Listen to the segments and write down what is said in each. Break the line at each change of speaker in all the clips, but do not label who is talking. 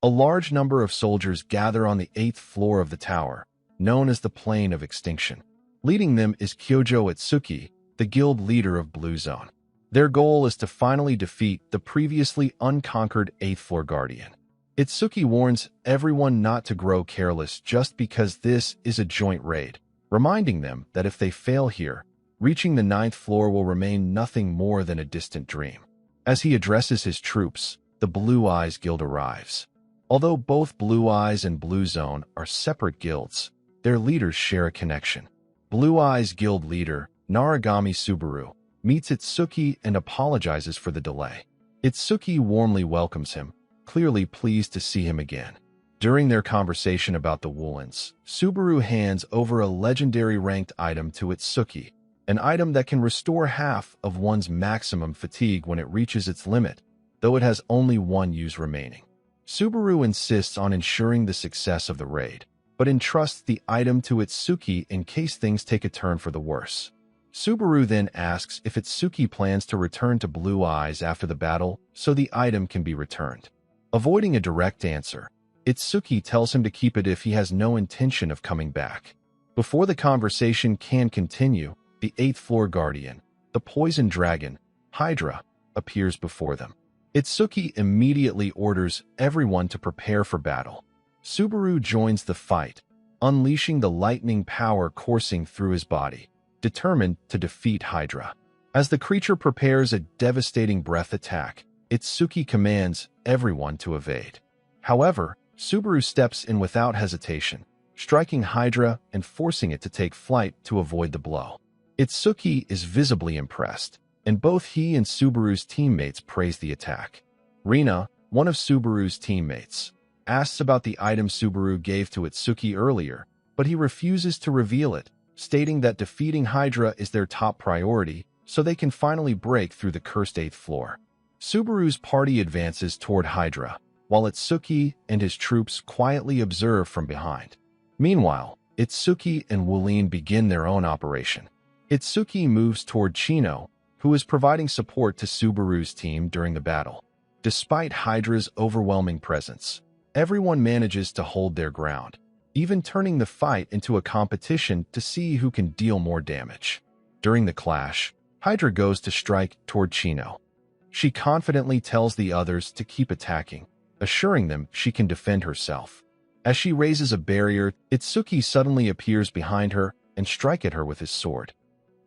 A large number of soldiers gather on the 8th floor of the tower, known as the Plane of Extinction. Leading them is Kyojo Itsuki, the guild leader of Blue Zone. Their goal is to finally defeat the previously unconquered 8th floor guardian. Itsuki warns everyone not to grow careless just because this is a joint raid, reminding them that if they fail here, reaching the 9th floor will remain nothing more than a distant dream. As he addresses his troops, the Blue Eyes Guild arrives. Although both Blue Eyes and Blue Zone are separate guilds, their leaders share a connection. Blue Eyes Guild leader, Narigami Subaru, meets Itsuki and apologizes for the delay. Itsuki warmly welcomes him, clearly pleased to see him again. During their conversation about the Woolens, Subaru hands over a legendary ranked item to Itsuki, an item that can restore half of one's maximum fatigue when it reaches its limit, though it has only one use remaining. Subaru insists on ensuring the success of the raid, but entrusts the item to Itsuki in case things take a turn for the worse. Subaru then asks if Itsuki plans to return to Blue Eyes after the battle so the item can be returned. Avoiding a direct answer, Itsuki tells him to keep it if he has no intention of coming back. Before the conversation can continue, the 8th floor guardian, the poison dragon, Hydra, appears before them. Itsuki immediately orders everyone to prepare for battle. Subaru joins the fight, unleashing the lightning power coursing through his body, determined to defeat Hydra. As the creature prepares a devastating breath attack, Itsuki commands everyone to evade. However, Subaru steps in without hesitation, striking Hydra and forcing it to take flight to avoid the blow. Itsuki is visibly impressed, and both he and Subaru's teammates praise the attack. Rina, one of Subaru's teammates, asks about the item Subaru gave to Itsuki earlier, but he refuses to reveal it, stating that defeating Hydra is their top priority so they can finally break through the cursed 8th floor. Subaru's party advances toward Hydra, while Itsuki and his troops quietly observe from behind. Meanwhile, Itsuki and Wooleen begin their own operation. Itsuki moves toward Chino, who is providing support to Subaru's team during the battle. Despite Hydra's overwhelming presence, everyone manages to hold their ground, even turning the fight into a competition to see who can deal more damage. During the clash, Hydra goes to strike toward Chino. She confidently tells the others to keep attacking, assuring them she can defend herself. As she raises a barrier, Itsuki suddenly appears behind her and strikes at her with his sword.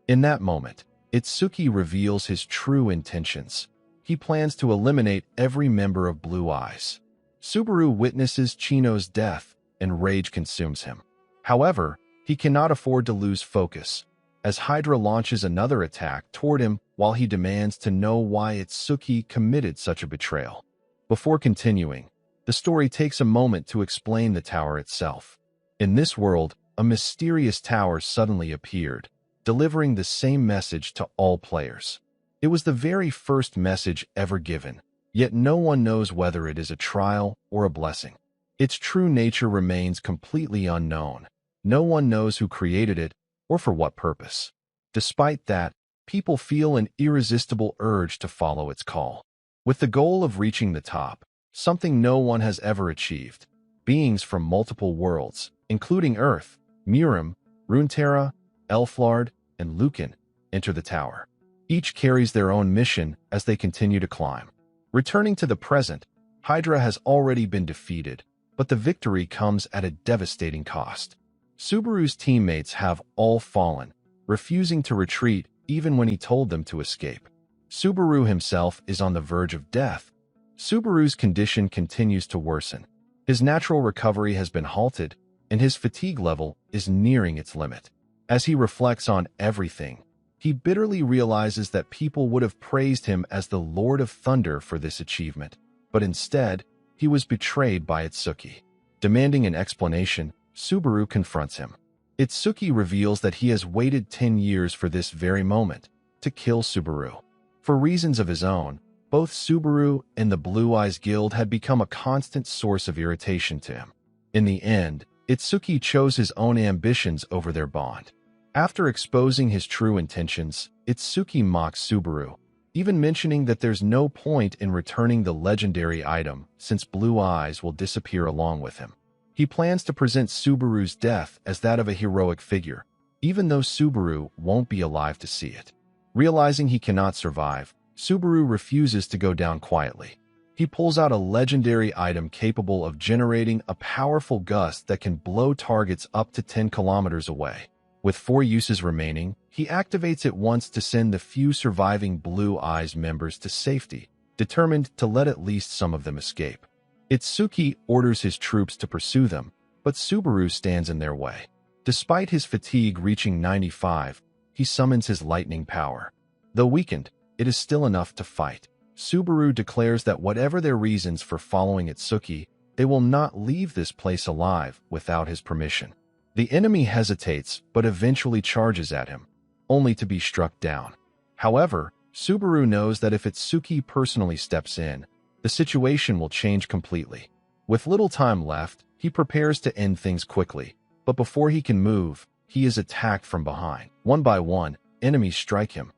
In that moment, Itsuki reveals his true intentions. He plans to eliminate every member of Blue Eyes. Subaru witnesses Chino's death, and rage consumes him. However, he cannot afford to lose focus, as Hydra launches another attack toward him while he demands to know why Itsuki committed such a betrayal. Before continuing, the story takes a moment to explain the tower itself. In this world, a mysterious tower suddenly appeared, delivering the same message to all players. It was the very first message ever given, yet no one knows whether it is a trial or a blessing. Its true nature remains completely unknown. No one knows who created it or for what purpose. Despite that, people feel an irresistible urge to follow its call. With the goal of reaching the top, something no one has ever achieved, beings from multiple worlds, including Earth, Murim, Runeterra, Elflard, and Lucan, enter the tower. Each carries their own mission as they continue to climb. Returning to the present, Hydra has already been defeated, but the victory comes at a devastating cost. Subaru's teammates have all fallen, refusing to retreat even when he told them to escape. Subaru himself is on the verge of death. Subaru's condition continues to worsen. His natural recovery has been halted, and his fatigue level is nearing its limit. As he reflects on everything, he bitterly realizes that people would have praised him as the Lord of Thunder for this achievement, but instead, he was betrayed by Itsuki. Demanding an explanation, Subaru confronts him. Itsuki reveals that he has waited 10 years for this very moment, to kill Subaru. For reasons of his own, both Subaru and the Blue Eyes Guild had become a constant source of irritation to him. In the end, Itsuki chose his own ambitions over their bond. After exposing his true intentions, Itsuki mocks Subaru, even mentioning that there's no point in returning the legendary item since Blue Eyes will disappear along with him. He plans to present Subaru's death as that of a heroic figure, even though Subaru won't be alive to see it. Realizing he cannot survive, Subaru refuses to go down quietly. He pulls out a legendary item capable of generating a powerful gust that can blow targets up to 10 kilometers away. With 4 uses remaining, he activates it once to send the few surviving Blue Eyes members to safety, determined to let at least some of them escape. Itsuki orders his troops to pursue them, but Subaru stands in their way. Despite his fatigue reaching 95, he summons his lightning power. Though weakened, it is still enough to fight. Subaru declares that whatever their reasons for following Itsuki, they will not leave this place alive without his permission. The enemy hesitates but eventually charges at him, only to be struck down. However, Subaru knows that if Itsuki personally steps in, the situation will change completely. With little time left, he prepares to end things quickly, but before he can move, he is attacked from behind. One by one, enemies strike him,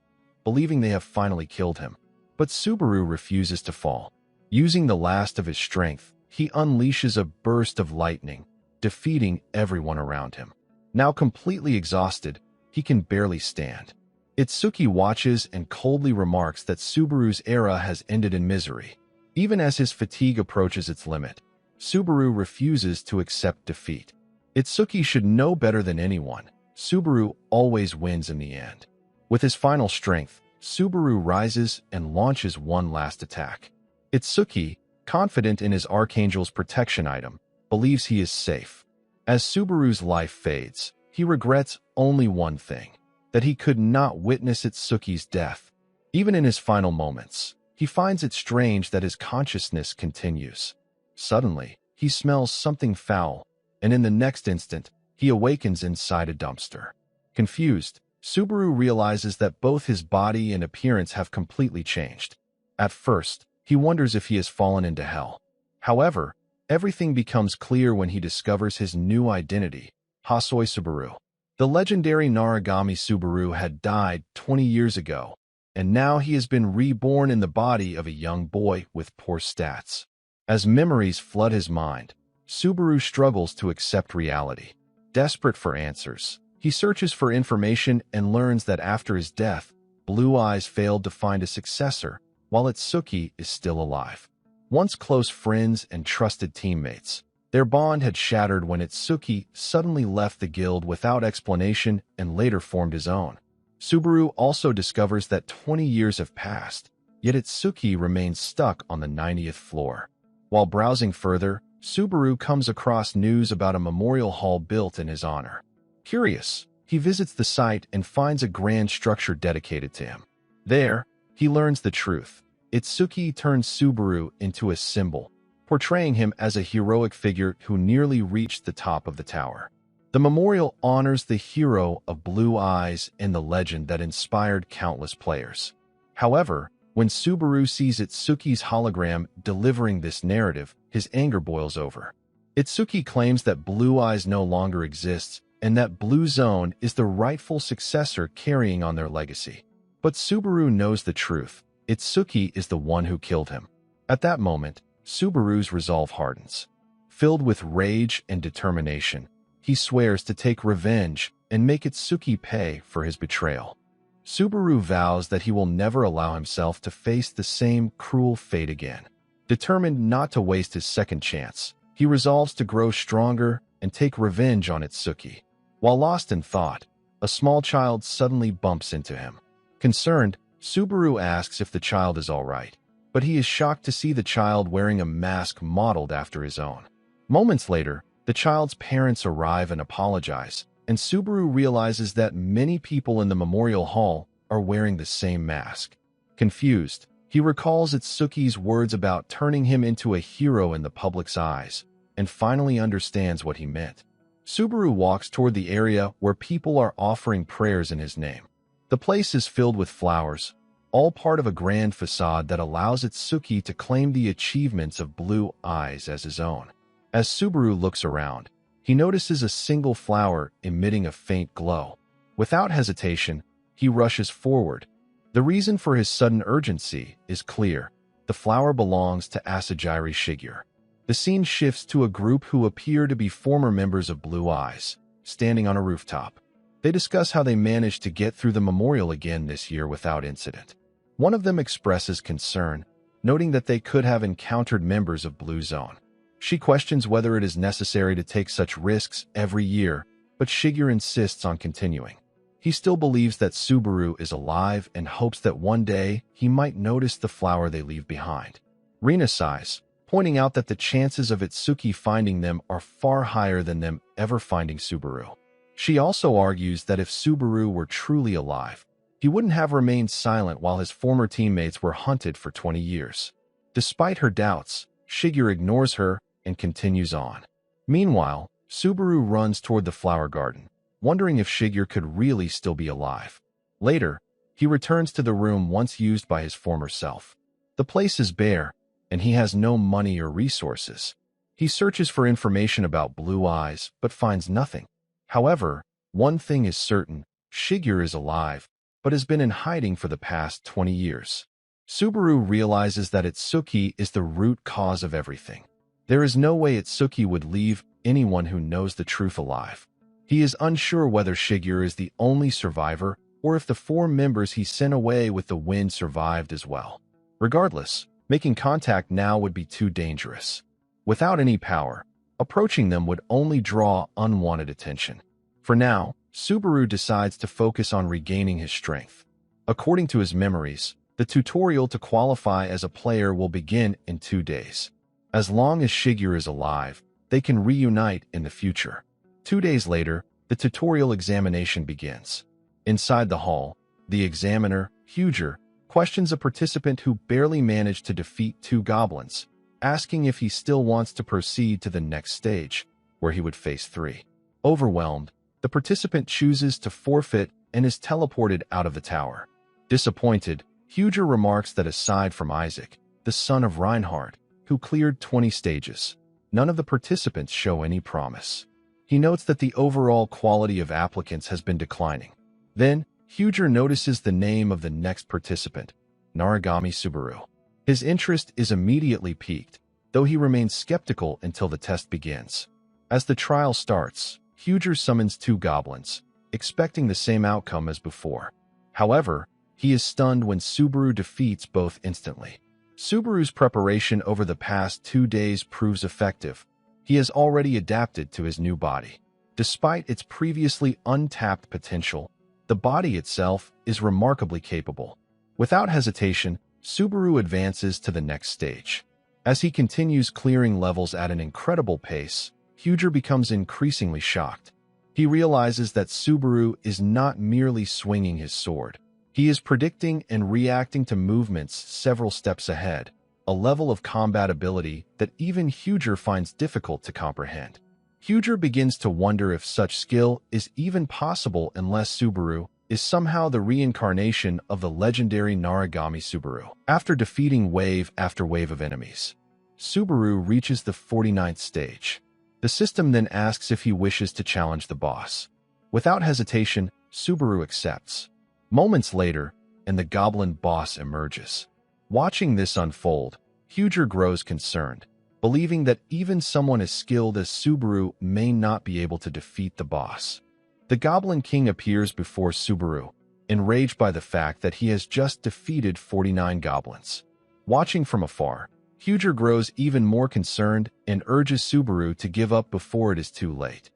believing they have finally killed him. But Subaru refuses to fall. Using the last of his strength, he unleashes a burst of lightning, defeating everyone around him. Now completely exhausted, he can barely stand. Itsuki watches and coldly remarks that Subaru's era has ended in misery. Even as his fatigue approaches its limit, Subaru refuses to accept defeat. Itsuki should know better than anyone. Subaru always wins in the end. With his final strength, Subaru rises and launches one last attack. Itsuki, confident in his Archangel's protection item, believes he is safe. As Subaru's life fades, he regrets only one thing, that he could not witness Itsuki's death. Even in his final moments, he finds it strange that his consciousness continues. Suddenly, he smells something foul, and in the next instant, he awakens inside a dumpster. Confused, Subaru realizes that both his body and appearance have completely changed. At first, he wonders if he has fallen into hell. However, everything becomes clear when he discovers his new identity, Hasoi Subaru. The legendary Narigami Subaru had died 20 years ago, and now he has been reborn in the body of a young boy with poor stats. As memories flood his mind, Subaru struggles to accept reality. Desperate for answers, he searches for information and learns that after his death, Blue Eyes failed to find a successor, while Itsuki is still alive. Once close friends and trusted teammates, their bond had shattered when Itsuki suddenly left the guild without explanation and later formed his own. Subaru also discovers that 20 years have passed, yet Itsuki remains stuck on the 90th floor. While browsing further, Subaru comes across news about a memorial hall built in his honor. Curious, he visits the site and finds a grand structure dedicated to him. There, he learns the truth. Itsuki turns Subaru into a symbol, portraying him as a heroic figure who nearly reached the top of the tower. The memorial honors the hero of Blue Eyes and the legend that inspired countless players. However, when Subaru sees Itsuki's hologram delivering this narrative, his anger boils over. Itsuki claims that Blue Eyes no longer exists and that Blue Zone is the rightful successor carrying on their legacy. But Subaru knows the truth. Itsuki is the one who killed him. At that moment, Subaru's resolve hardens. Filled with rage and determination, he swears to take revenge and make Itsuki pay for his betrayal. Subaru vows that he will never allow himself to face the same cruel fate again. Determined not to waste his second chance, he resolves to grow stronger and take revenge on Itsuki. While lost in thought, a small child suddenly bumps into him. Concerned, Subaru asks if the child is all right, but he is shocked to see the child wearing a mask modeled after his own. Moments later, the child's parents arrive and apologize, and Subaru realizes that many people in the memorial hall are wearing the same mask. Confused, he recalls Itsuki's words about turning him into a hero in the public's eyes, and finally understands what he meant. Subaru walks toward the area where people are offering prayers in his name. The place is filled with flowers, all part of a grand facade that allows Itsuki to claim the achievements of Blue Eyes as his own. As Subaru looks around, he notices a single flower emitting a faint glow. Without hesitation, he rushes forward, The reason for his sudden urgency is clear. The flower belongs to Asajiri Shigyur. The scene shifts to a group who appear to be former members of Blue Eyes, standing on a rooftop. They discuss how they managed to get through the memorial again this year without incident. One of them expresses concern, noting that they could have encountered members of Blue Zone. She questions whether it is necessary to take such risks every year, but Shigyur insists on continuing. He still believes that Subaru is alive and hopes that one day he might notice the flower they leave behind. Rina sighs, pointing out that the chances of Itsuki finding them are far higher than them ever finding Subaru. She also argues that if Subaru were truly alive, he wouldn't have remained silent while his former teammates were hunted for 20 years. Despite her doubts, Shigyur ignores her and continues on. Meanwhile, Subaru runs toward the flower garden, wondering if Shigyur could really still be alive. Later, he returns to the room once used by his former self. The place is bare, and he has no money or resources. He searches for information about Blue Eyes, but finds nothing. However, one thing is certain: Shigyur is alive, but has been in hiding for the past 20 years. Subaru realizes that Itsuki is the root cause of everything. There is no way Itsuki would leave anyone who knows the truth alive. He is unsure whether Shigyur is the only survivor or if the 4 members he sent away with the wind survived as well. Regardless, making contact now would be too dangerous. Without any power, approaching them would only draw unwanted attention. For now, Subaru decides to focus on regaining his strength. According to his memories, the tutorial to qualify as a player will begin in 2 days. As long as Shigyur is alive, they can reunite in the future. 2 days later, the tutorial examination begins. Inside the hall, the examiner, Huger, questions a participant who barely managed to defeat 2 goblins, asking if he still wants to proceed to the next stage, where he would face 3. Overwhelmed, the participant chooses to forfeit and is teleported out of the tower. Disappointed, Huger remarks that aside from Isaac, the son of Reinhardt, who cleared 20 stages, none of the participants show any promise. He notes that the overall quality of applicants has been declining. Then, Huger notices the name of the next participant, Narigami Subaru. His interest is immediately piqued, though he remains skeptical until the test begins. As the trial starts, Huger summons 2 goblins, expecting the same outcome as before. However, he is stunned when Subaru defeats both instantly. Subaru's preparation over the past 2 days proves effective. He has already adapted to his new body. Despite its previously untapped potential, the body itself is remarkably capable. Without hesitation, Subaru advances to the next stage. As he continues clearing levels at an incredible pace, Huger becomes increasingly shocked. He realizes that Subaru is not merely swinging his sword. He is predicting and reacting to movements several steps ahead, a level of combat ability that even Huger finds difficult to comprehend. Huger begins to wonder if such skill is even possible unless Subaru is somehow the reincarnation of the legendary Narigami Subaru. After defeating wave after wave of enemies, Subaru reaches the 49th stage. The system then asks if he wishes to challenge the boss. Without hesitation, Subaru accepts. Moments later, and the goblin boss emerges. Watching this unfold, Huger grows concerned, believing that even someone as skilled as Subaru may not be able to defeat the boss. The Goblin King appears before Subaru, enraged by the fact that he has just defeated 49 goblins. Watching from afar, Huger grows even more concerned and urges Subaru to give up before it is too late.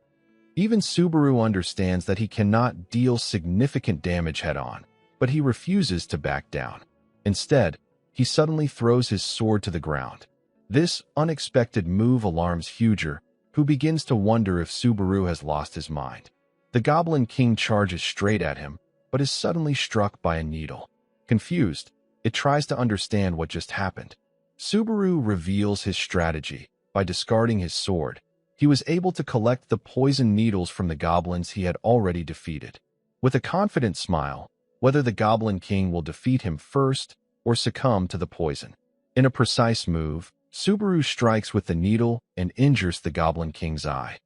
Even Subaru understands that he cannot deal significant damage head-on, but he refuses to back down. Instead, he suddenly throws his sword to the ground. This unexpected move alarms Huger, who begins to wonder if Subaru has lost his mind. The Goblin King charges straight at him, but is suddenly struck by a needle. Confused, it tries to understand what just happened. Subaru reveals his strategy. By discarding his sword, he was able to collect the poison needles from the goblins he had already defeated. With a confident smile, whether the Goblin King will defeat him first or succumb to the poison. In a precise move, Subaru strikes with the needle and injures the Goblin King's eye,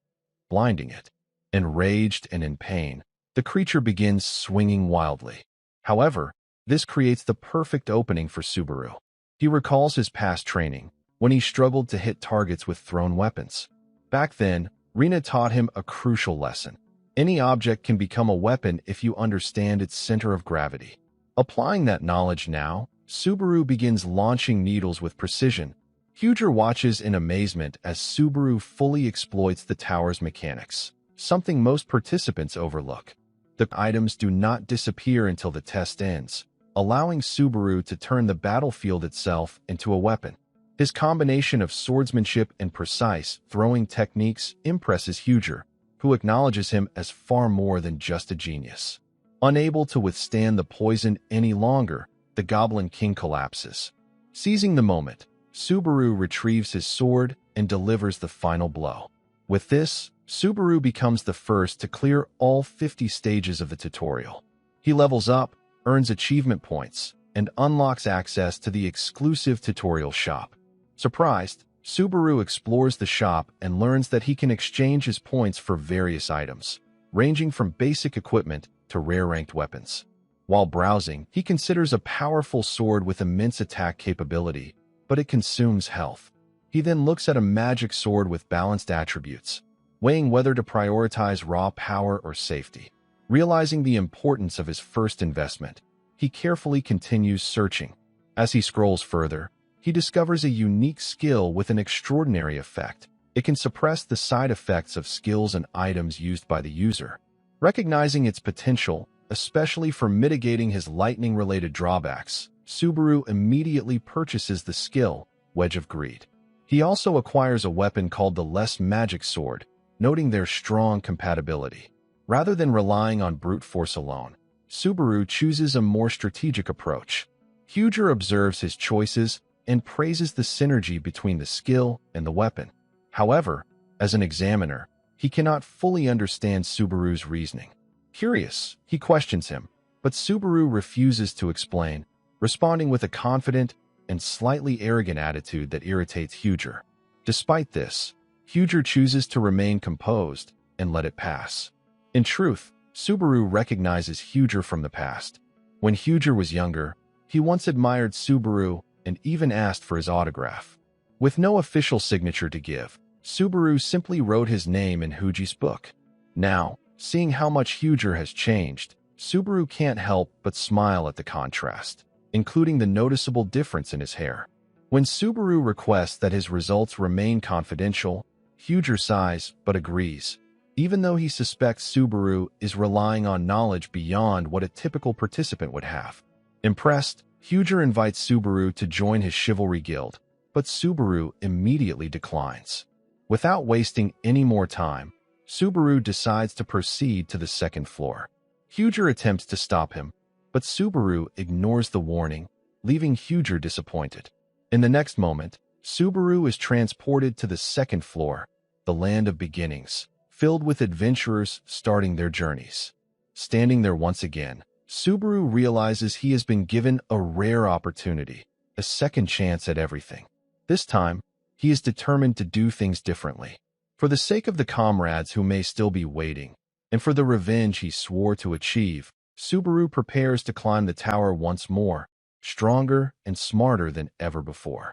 blinding it. Enraged and in pain, the creature begins swinging wildly. However, This creates the perfect opening for Subaru. He recalls his past training, when he struggled to hit targets with thrown weapons. Back then, Rina taught him a crucial lesson. Any object can become a weapon if you understand its center of gravity. Applying that knowledge now, Subaru begins launching needles with precision. Huger watches in amazement as Subaru fully exploits the tower's mechanics, something most participants overlook. The items do not disappear until the test ends, allowing Subaru to turn the battlefield itself into a weapon. His combination of swordsmanship and precise throwing techniques impresses Huger, who acknowledges him as far more than just a genius. Unable to withstand the poison any longer, the Goblin King collapses. Seizing the moment, Subaru retrieves his sword and delivers the final blow. With this, Subaru becomes the first to clear all 50 stages of the tutorial. He levels up, earns achievement points, and unlocks access to the exclusive tutorial shop. Surprised, Subaru explores the shop and learns that he can exchange his points for various items, ranging from basic equipment to rare-ranked weapons. While browsing, he considers a powerful sword with immense attack capability, but it consumes health. He then looks at a magic sword with balanced attributes, weighing whether to prioritize raw power or safety. Realizing the importance of his first investment, he carefully continues searching. As he scrolls further, he discovers a unique skill with an extraordinary effect. It can suppress the side effects of skills and items used by the user. Recognizing its potential, especially for mitigating his lightning-related drawbacks, Subaru immediately purchases the skill, Wedge of Greed. He also acquires a weapon called the Less Magic Sword, noting their strong compatibility. Rather than relying on brute force alone, Subaru chooses a more strategic approach. Huger observes his choices and praises the synergy between the skill and the weapon. However, as an examiner, he cannot fully understand Subaru's reasoning. Curious, he questions him, but Subaru refuses to explain, responding with a confident and slightly arrogant attitude that irritates Huger. Despite this, Huger chooses to remain composed and let it pass. In truth, Subaru recognizes Huger from the past. When Huger was younger, he once admired Subaru and even asked for his autograph. With no official signature to give, Subaru simply wrote his name in Huji's book. Now, seeing how much Huger has changed, Subaru can't help but smile at the contrast, including the noticeable difference in his hair. When Subaru requests that his results remain confidential, Huger sighs but agrees, even though he suspects Subaru is relying on knowledge beyond what a typical participant would have. Impressed, Huger invites Subaru to join his chivalry guild, but Subaru immediately declines. Without wasting any more time, Subaru decides to proceed to the second floor. Huger attempts to stop him, but Subaru ignores the warning, leaving Huger disappointed. In the next moment, Subaru is transported to the second floor, the land of beginnings, filled with adventurers starting their journeys. Standing there once again, Subaru realizes he has been given a rare opportunity, a second chance at everything. This time, he is determined to do things differently. For the sake of the comrades who may still be waiting, and for the revenge he swore to achieve, Subaru prepares to climb the tower once more, stronger and smarter than ever before.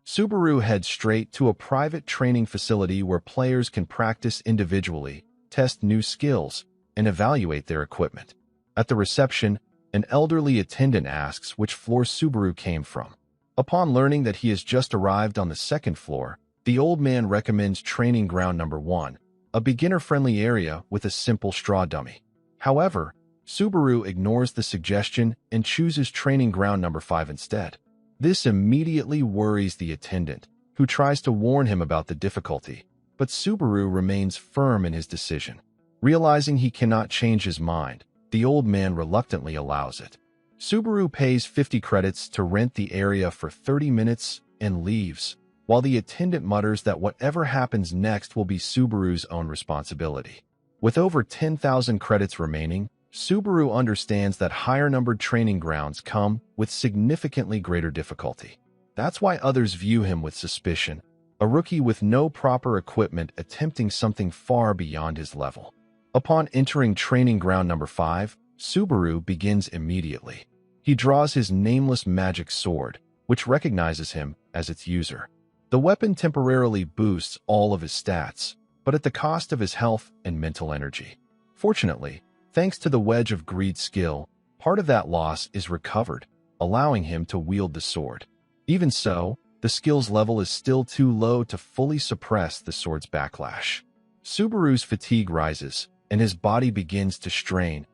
Subaru heads straight to a private training facility where players can practice individually, test new skills, and evaluate their equipment. At the reception, an elderly attendant asks which floor Subaru came from. Upon learning that he has just arrived on the second floor, the old man recommends training ground number 1, a beginner-friendly area with a simple straw dummy. However, Subaru ignores the suggestion and chooses training ground number 5 instead. This immediately worries the attendant, who tries to warn him about the difficulty, but Subaru remains firm in his decision. Realizing he cannot change his mind, the old man reluctantly allows it. Subaru pays 50 credits to rent the area for 30 minutes and leaves, while the attendant mutters that whatever happens next will be Subaru's own responsibility. With over 10,000 credits remaining, Subaru understands that higher-numbered training grounds come with significantly greater difficulty. That's why others view him with suspicion, a rookie with no proper equipment attempting something far beyond his level. Upon entering training ground number 5, Subaru begins immediately. He draws his nameless magic sword, which recognizes him as its user. The weapon temporarily boosts all of his stats, but at the cost of his health and mental energy. Fortunately, thanks to the Wedge of Greed skill, part of that loss is recovered, allowing him to wield the sword. Even so, the skill's level is still too low to fully suppress the sword's backlash. Subaru's fatigue rises, and his body begins to strain.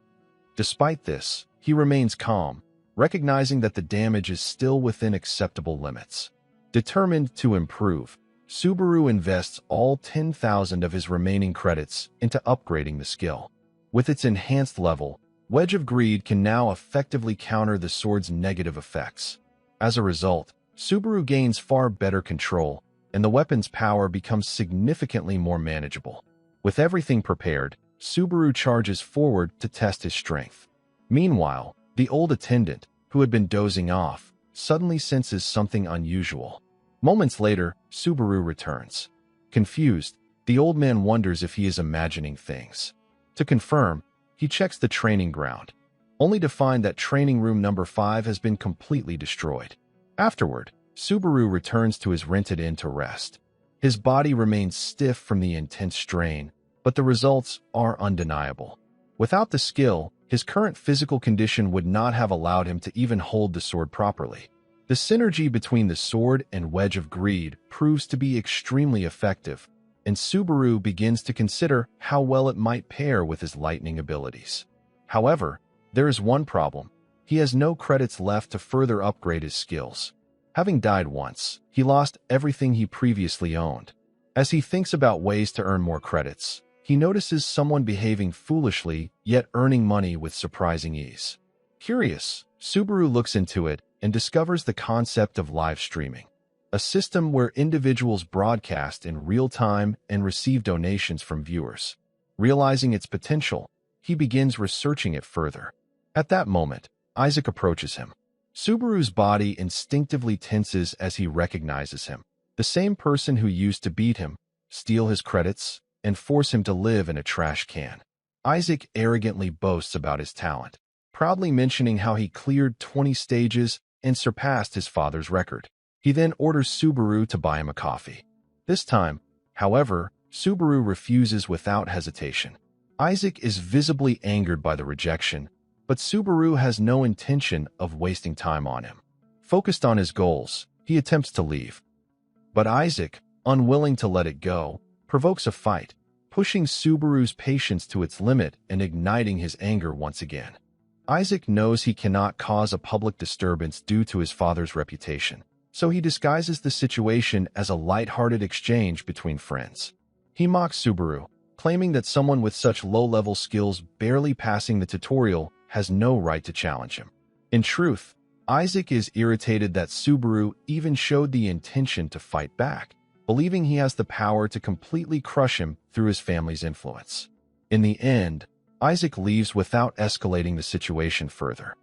Despite this, he remains calm, recognizing that the damage is still within acceptable limits. Determined to improve, Subaru invests all 10,000 of his remaining credits into upgrading the skill. With its enhanced level, Wedge of Greed can now effectively counter the sword's negative effects. As a result, Subaru gains far better control, and the weapon's power becomes significantly more manageable. With everything prepared, Subaru charges forward to test his strength. Meanwhile, the old attendant, who had been dozing off, suddenly senses something unusual. Moments later, Subaru returns. Confused, the old man wonders if he is imagining things. To confirm, he checks the training ground, only to find that training room number 5 has been completely destroyed. Afterward, Subaru returns to his rented inn to rest. His body remains stiff from the intense strain, but the results are undeniable. Without the skill, his current physical condition would not have allowed him to even hold the sword properly. The synergy between the sword and Wedge of Greed proves to be extremely effective, and Subaru begins to consider how well it might pair with his lightning abilities. However, there is one problem. He has no credits left to further upgrade his skills. Having died once, he lost everything he previously owned. As he thinks about ways to earn more credits, he notices someone behaving foolishly yet earning money with surprising ease. Curious, Subaru looks into it and discovers the concept of live streaming, a system where individuals broadcast in real time and receive donations from viewers. Realizing its potential, he begins researching it further. At that moment, Isaac approaches him. Subaru's body instinctively tenses as he recognizes him, the same person who used to beat him, steal his credits, and force him to live in a trash can. Isaac arrogantly boasts about his talent, proudly mentioning how he cleared 20 stages and surpassed his father's record. He then orders Subaru to buy him a coffee. This time, however, Subaru refuses without hesitation. Isaac is visibly angered by the rejection, but Subaru has no intention of wasting time on him. Focused on his goals, he attempts to leave. But Isaac, unwilling to let it go, provokes a fight, pushing Subaru's patience to its limit and igniting his anger once again. Isaac knows he cannot cause a public disturbance due to his father's reputation, so he disguises the situation as a light-hearted exchange between friends. He mocks Subaru, claiming that someone with such low-level skills barely passing the tutorial has no right to challenge him. In truth, Isaac is irritated that Subaru even showed the intention to fight back, believing he has the power to completely crush him through his family's influence. In the end, Isaac leaves without escalating the situation further.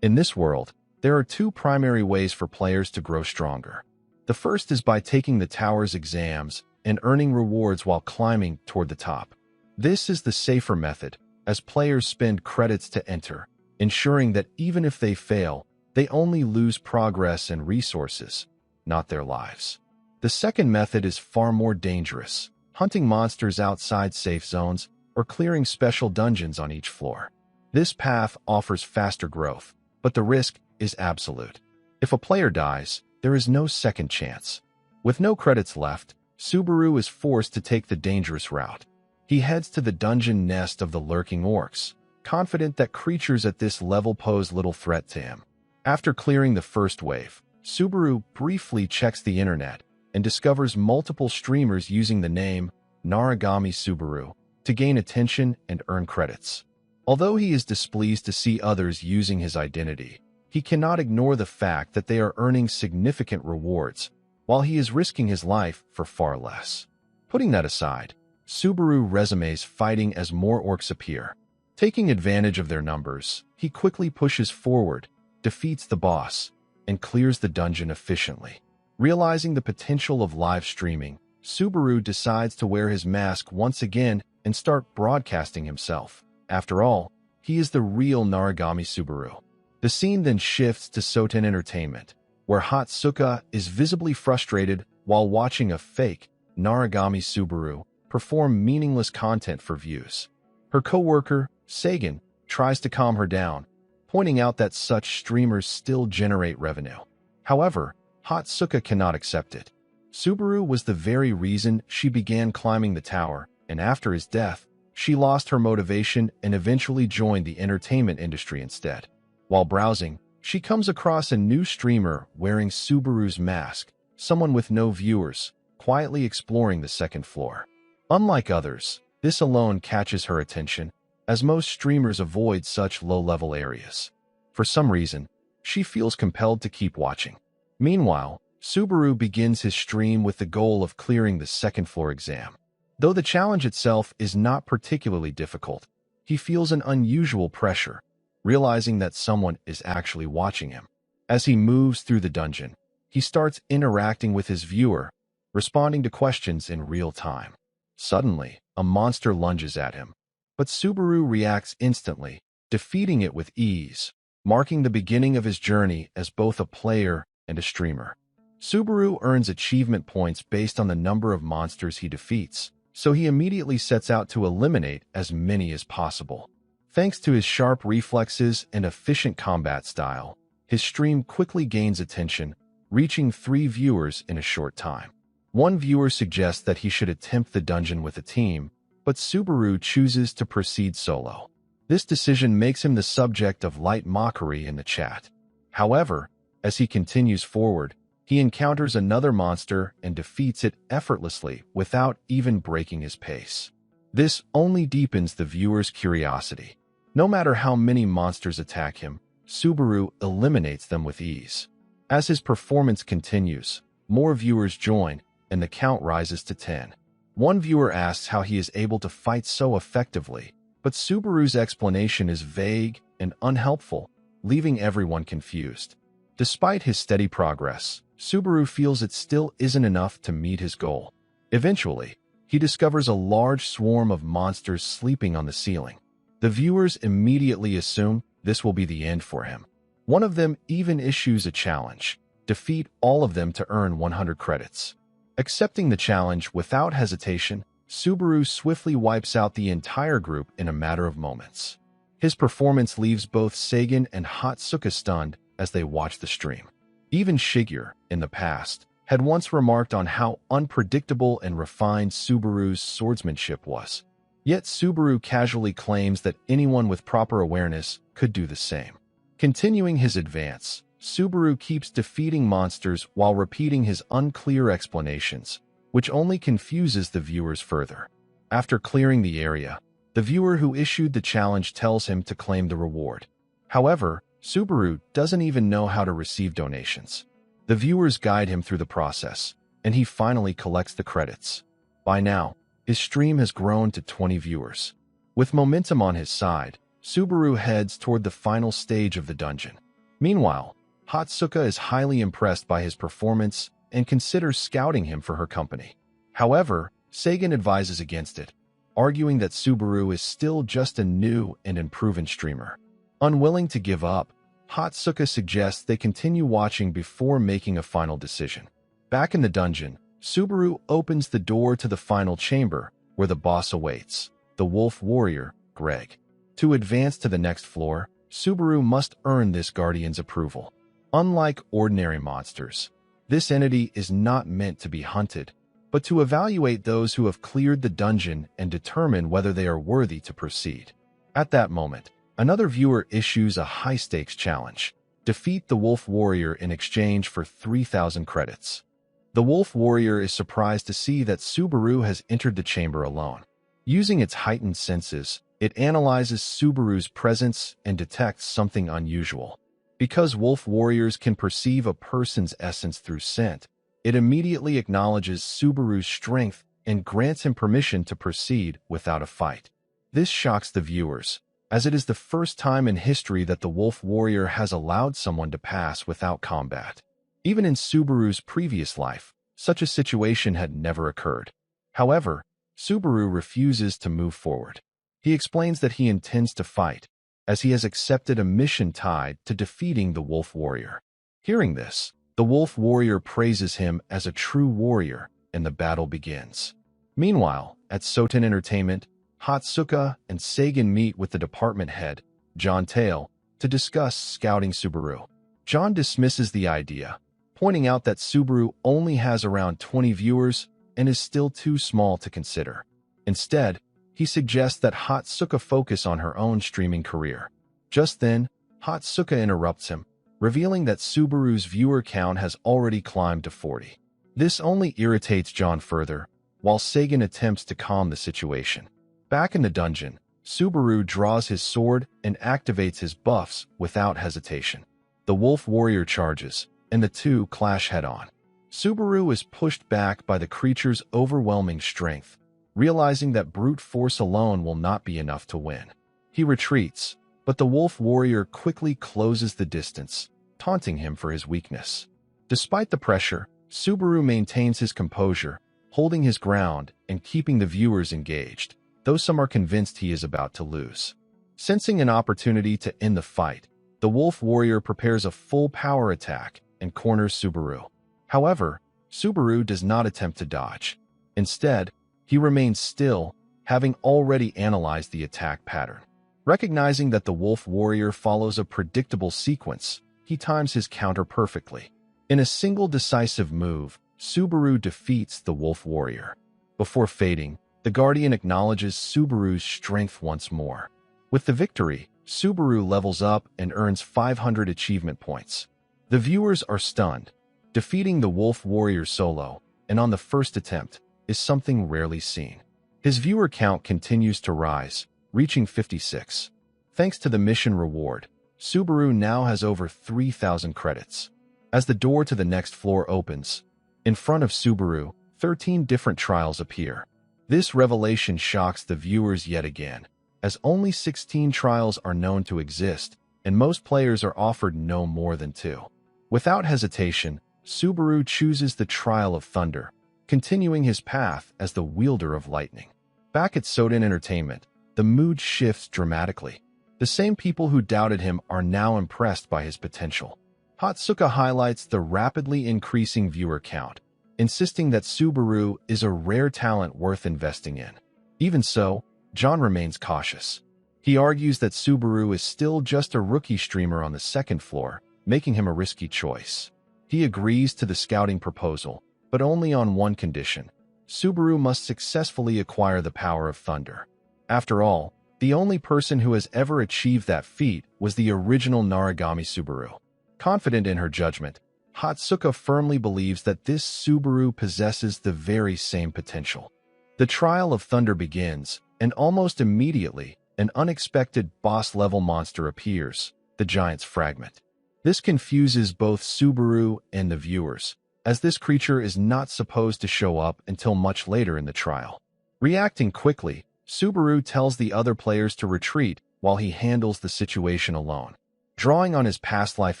In this world, there are two primary ways for players to grow stronger. The first is by taking the tower's exams and earning rewards while climbing toward the top. This is the safer method, as players spend credits to enter, ensuring that even if they fail, they only lose progress and resources, not their lives. The second method is far more dangerous, hunting monsters outside safe zones or clearing special dungeons on each floor. This path offers faster growth, but the risk is absolute. If a player dies, there is no second chance. With no credits left, Subaru is forced to take the dangerous route. He heads to the dungeon nest of the lurking orcs, confident that creatures at this level pose little threat to him. After clearing the first wave, Subaru briefly checks the internet and discovers multiple streamers using the name Narigami Subaru to gain attention and earn credits. Although he is displeased to see others using his identity, he cannot ignore the fact that they are earning significant rewards, while he is risking his life for far less. Putting that aside, Subaru resumes fighting as more orcs appear. Taking advantage of their numbers, he quickly pushes forward, defeats the boss, and clears the dungeon efficiently. Realizing the potential of live streaming, Subaru decides to wear his mask once again and start broadcasting himself. After all, he is the real Narigami Subaru. The scene then shifts to Soten Entertainment, where Hatsuka is visibly frustrated while watching a fake Narigami Subaru perform meaningless content for views. Her co-worker, Sagan, tries to calm her down, pointing out that such streamers still generate revenue. However, Hatsuka cannot accept it. Subaru was the very reason she began climbing the tower, and after his death, she lost her motivation and eventually joined the entertainment industry instead. While browsing, she comes across a new streamer wearing Subaru's mask, someone with no viewers, quietly exploring the second floor. Unlike others, this alone catches her attention, as most streamers avoid such low-level areas. For some reason, she feels compelled to keep watching. Meanwhile, Subaru begins his stream with the goal of clearing the second-floor exam. Though the challenge itself is not particularly difficult, he feels an unusual pressure, realizing that someone is actually watching him. As he moves through the dungeon, he starts interacting with his viewer, responding to questions in real time. Suddenly, a monster lunges at him, but Subaru reacts instantly, defeating it with ease, marking the beginning of his journey as both a player and a streamer. Subaru earns achievement points based on the number of monsters he defeats, so he immediately sets out to eliminate as many as possible. Thanks to his sharp reflexes and efficient combat style, his stream quickly gains attention, reaching 3 viewers in a short time. One viewer suggests that he should attempt the dungeon with a team, but Subaru chooses to proceed solo. This decision makes him the subject of light mockery in the chat. However, as he continues forward, he encounters another monster and defeats it effortlessly without even breaking his pace. This only deepens the viewer's curiosity. No matter how many monsters attack him, Subaru eliminates them with ease. As his performance continues, more viewers join, and the count rises to 10. One viewer asks how he is able to fight so effectively, but Subaru's explanation is vague and unhelpful, leaving everyone confused. Despite his steady progress, Subaru feels it still isn't enough to meet his goal. Eventually, he discovers a large swarm of monsters sleeping on the ceiling. The viewers immediately assume this will be the end for him. One of them even issues a challenge: defeat all of them to earn 100 credits. Accepting the challenge without hesitation, Subaru swiftly wipes out the entire group in a matter of moments. His performance leaves both Sagan and Hatsuka stunned as they watch the stream. Even Shigeru, in the past, had once remarked on how unpredictable and refined Subaru's swordsmanship was. Yet Subaru casually claims that anyone with proper awareness could do the same. Continuing his advance, Subaru keeps defeating monsters while repeating his unclear explanations, which only confuses the viewers further. After clearing the area, the viewer who issued the challenge tells him to claim the reward. However, Subaru doesn't even know how to receive donations. The viewers guide him through the process, and he finally collects the credits. By now, his stream has grown to 20 viewers. With momentum on his side, Subaru heads toward the final stage of the dungeon. Meanwhile, Hatsuka is highly impressed by his performance and considers scouting him for her company. However, Sagan advises against it, arguing that Subaru is still just a new and unproven streamer. Unwilling to give up, Hatsuka suggests they continue watching before making a final decision. Back in the dungeon, Subaru opens the door to the final chamber, where the boss awaits, the wolf warrior, Greg. To advance to the next floor, Subaru must earn this guardian's approval. Unlike ordinary monsters, this entity is not meant to be hunted, but to evaluate those who have cleared the dungeon and determine whether they are worthy to proceed. At that moment, another viewer issues a high-stakes challenge: defeat the wolf warrior in exchange for 3,000 credits. The wolf warrior is surprised to see that Subaru has entered the chamber alone. Using its heightened senses, it analyzes Subaru's presence and detects something unusual. Because wolf warriors can perceive a person's essence through scent, it immediately acknowledges Subaru's strength and grants him permission to proceed without a fight. This shocks the viewers, as it is the first time in history that the wolf warrior has allowed someone to pass without combat. Even in Subaru's previous life, such a situation had never occurred. However, Subaru refuses to move forward. He explains that he intends to fight, as he has accepted a mission tied to defeating the Wolf Warrior. Hearing this, the Wolf Warrior praises him as a true warrior, and the battle begins. Meanwhile, at Soten Entertainment, Hatsuka and Sagan meet with the department head, John Tail, to discuss scouting Subaru. John dismisses the idea, pointing out that Subaru only has around 20 viewers and is still too small to consider. Instead, he suggests that Hatsuka focus on her own streaming career. Just then, Hatsuka interrupts him, revealing that Subaru's viewer count has already climbed to 40. This only irritates John further, while Sagan attempts to calm the situation. Back in the dungeon, Subaru draws his sword and activates his buffs without hesitation. The Wolf Warrior charges, and the two clash head-on. Subaru is pushed back by the creature's overwhelming strength, realizing that brute force alone will not be enough to win. He retreats, but the Wolf Warrior quickly closes the distance, taunting him for his weakness. Despite the pressure, Subaru maintains his composure, holding his ground and keeping the viewers engaged, though some are convinced he is about to lose. Sensing an opportunity to end the fight, the Wolf Warrior prepares a full power attack and corners Subaru. However, Subaru does not attempt to dodge. Instead, he remains still, having already analyzed the attack pattern. Recognizing that the Wolf Warrior follows a predictable sequence, he times his counter perfectly. In a single decisive move, Subaru defeats the Wolf Warrior. Before fading, the Guardian acknowledges Subaru's strength once more. With the victory, Subaru levels up and earns 500 achievement points. The viewers are stunned. Defeating the Wolf Warrior solo, and on the first attempt, is something rarely seen. His viewer count continues to rise, reaching 56. Thanks to the mission reward, Subaru now has over 3,000 credits. As the door to the next floor opens, in front of Subaru, 13 different trials appear. This revelation shocks the viewers yet again, as only 16 trials are known to exist, and most players are offered no more than 2. Without hesitation, Subaru chooses the Trial of Thunder, continuing his path as the wielder of lightning. Back at Soten Entertainment, the mood shifts dramatically. The same people who doubted him are now impressed by his potential. Hatsuka highlights the rapidly increasing viewer count, insisting that Subaru is a rare talent worth investing in. Even so, John remains cautious. He argues that Subaru is still just a rookie streamer on the second floor, making him a risky choice. He agrees to the scouting proposal, but only on one condition. Subaru must successfully acquire the power of thunder. After all, the only person who has ever achieved that feat was the original Narigami Subaru. Confident in her judgment, Hatsuka firmly believes that this Subaru possesses the very same potential. The Trial of Thunder begins, and almost immediately, an unexpected boss-level monster appears, the Giant's Fragment. This confuses both Subaru and the viewers, as this creature is not supposed to show up until much later in the trial. Reacting quickly, Subaru tells the other players to retreat while he handles the situation alone. Drawing on his past life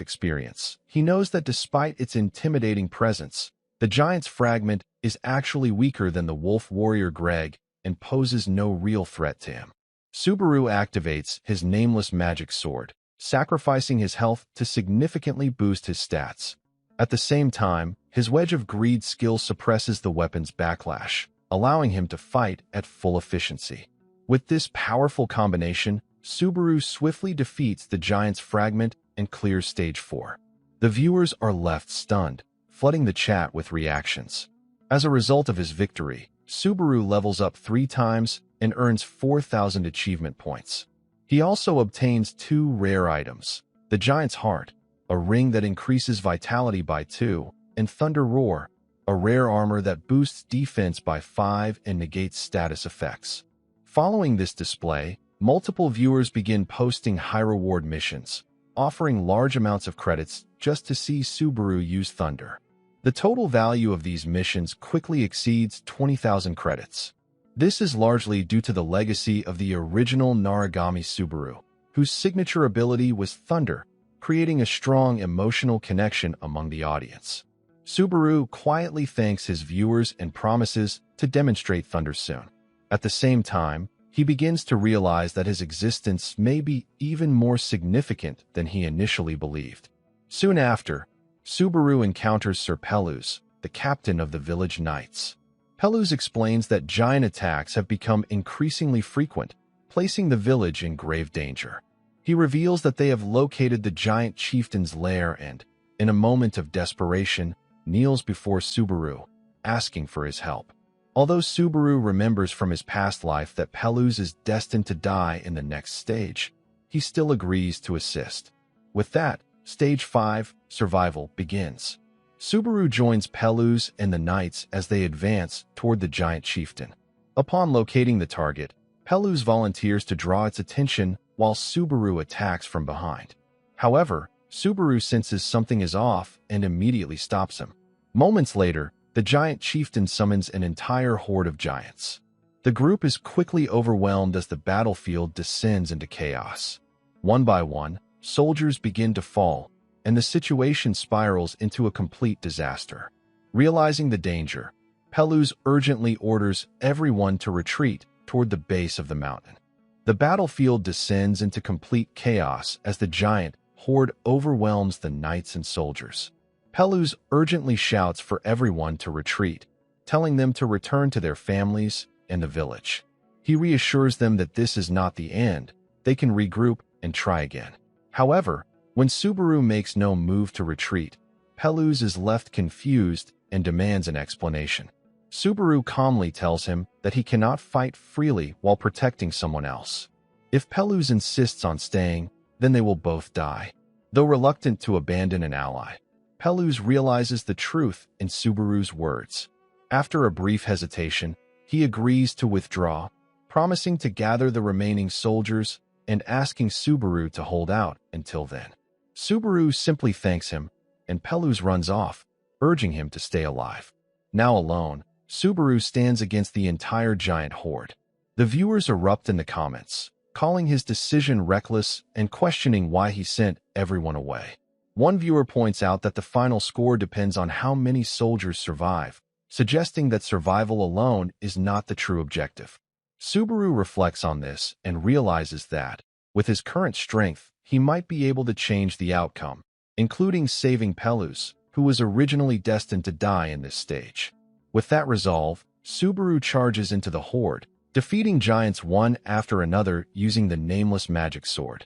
experience, he knows that despite its intimidating presence, the Giant's Fragment is actually weaker than the Wolf Warrior Greg and poses no real threat to him. Subaru activates his nameless magic sword, sacrificing his health to significantly boost his stats. At the same time, his Wedge of Greed skill suppresses the weapon's backlash, allowing him to fight at full efficiency. With this powerful combination, Subaru swiftly defeats the Giant's Fragment and clears stage 4. The viewers are left stunned, flooding the chat with reactions. As a result of his victory, Subaru levels up 3 times and earns 4,000 achievement points. He also obtains 2 rare items, the Giant's Heart, a ring that increases vitality by 2, and Thunder Roar, a rare armor that boosts defense by 5 and negates status effects. Following this display, multiple viewers begin posting high-reward missions, offering large amounts of credits just to see Subaru use Thunder. The total value of these missions quickly exceeds 20,000 credits. This is largely due to the legacy of the original Narigami Subaru, whose signature ability was Thunder, creating a strong emotional connection among the audience. Subaru quietly thanks his viewers and promises to demonstrate Thunder soon. At the same time, he begins to realize that his existence may be even more significant than he initially believed. Soon after, Subaru encounters Sir Pelus, the captain of the village knights. Pelus explains that giant attacks have become increasingly frequent, placing the village in grave danger. He reveals that they have located the giant chieftain's lair and, in a moment of desperation, kneels before Subaru, asking for his help. Although Subaru remembers from his past life that Pelus is destined to die in the next stage, he still agrees to assist. With that, Stage 5, Survival, begins. Subaru joins Pelus and the knights as they advance toward the giant chieftain. Upon locating the target, Pelus volunteers to draw its attention while Subaru attacks from behind. However, Subaru senses something is off and immediately stops him. Moments later, the giant chieftain summons an entire horde of giants. The group is quickly overwhelmed as the battlefield descends into chaos. One by one, soldiers begin to fall, and the situation spirals into a complete disaster. Realizing the danger, Pelus urgently orders everyone to retreat toward the base of the mountain. The battlefield descends into complete chaos as the giant horde overwhelms the knights and soldiers. Pelus urgently shouts for everyone to retreat, telling them to return to their families and the village. He reassures them that this is not the end, they can regroup and try again. However, when Subaru makes no move to retreat, Pelus is left confused and demands an explanation. Subaru calmly tells him that he cannot fight freely while protecting someone else. If Pelus insists on staying, then they will both die. Though reluctant to abandon an ally, Pelus realizes the truth in Subaru's words. After a brief hesitation, he agrees to withdraw, promising to gather the remaining soldiers and asking Subaru to hold out until then. Subaru simply thanks him, and Pelus runs off, urging him to stay alive. Now alone, Subaru stands against the entire giant horde. The viewers erupt in the comments, calling his decision reckless and questioning why he sent everyone away. One viewer points out that the final score depends on how many soldiers survive, suggesting that survival alone is not the true objective. Subaru reflects on this and realizes that, with his current strength, he might be able to change the outcome, including saving Pelus, who was originally destined to die in this stage. With that resolve, Subaru charges into the horde, defeating giants one after another using the nameless magic sword.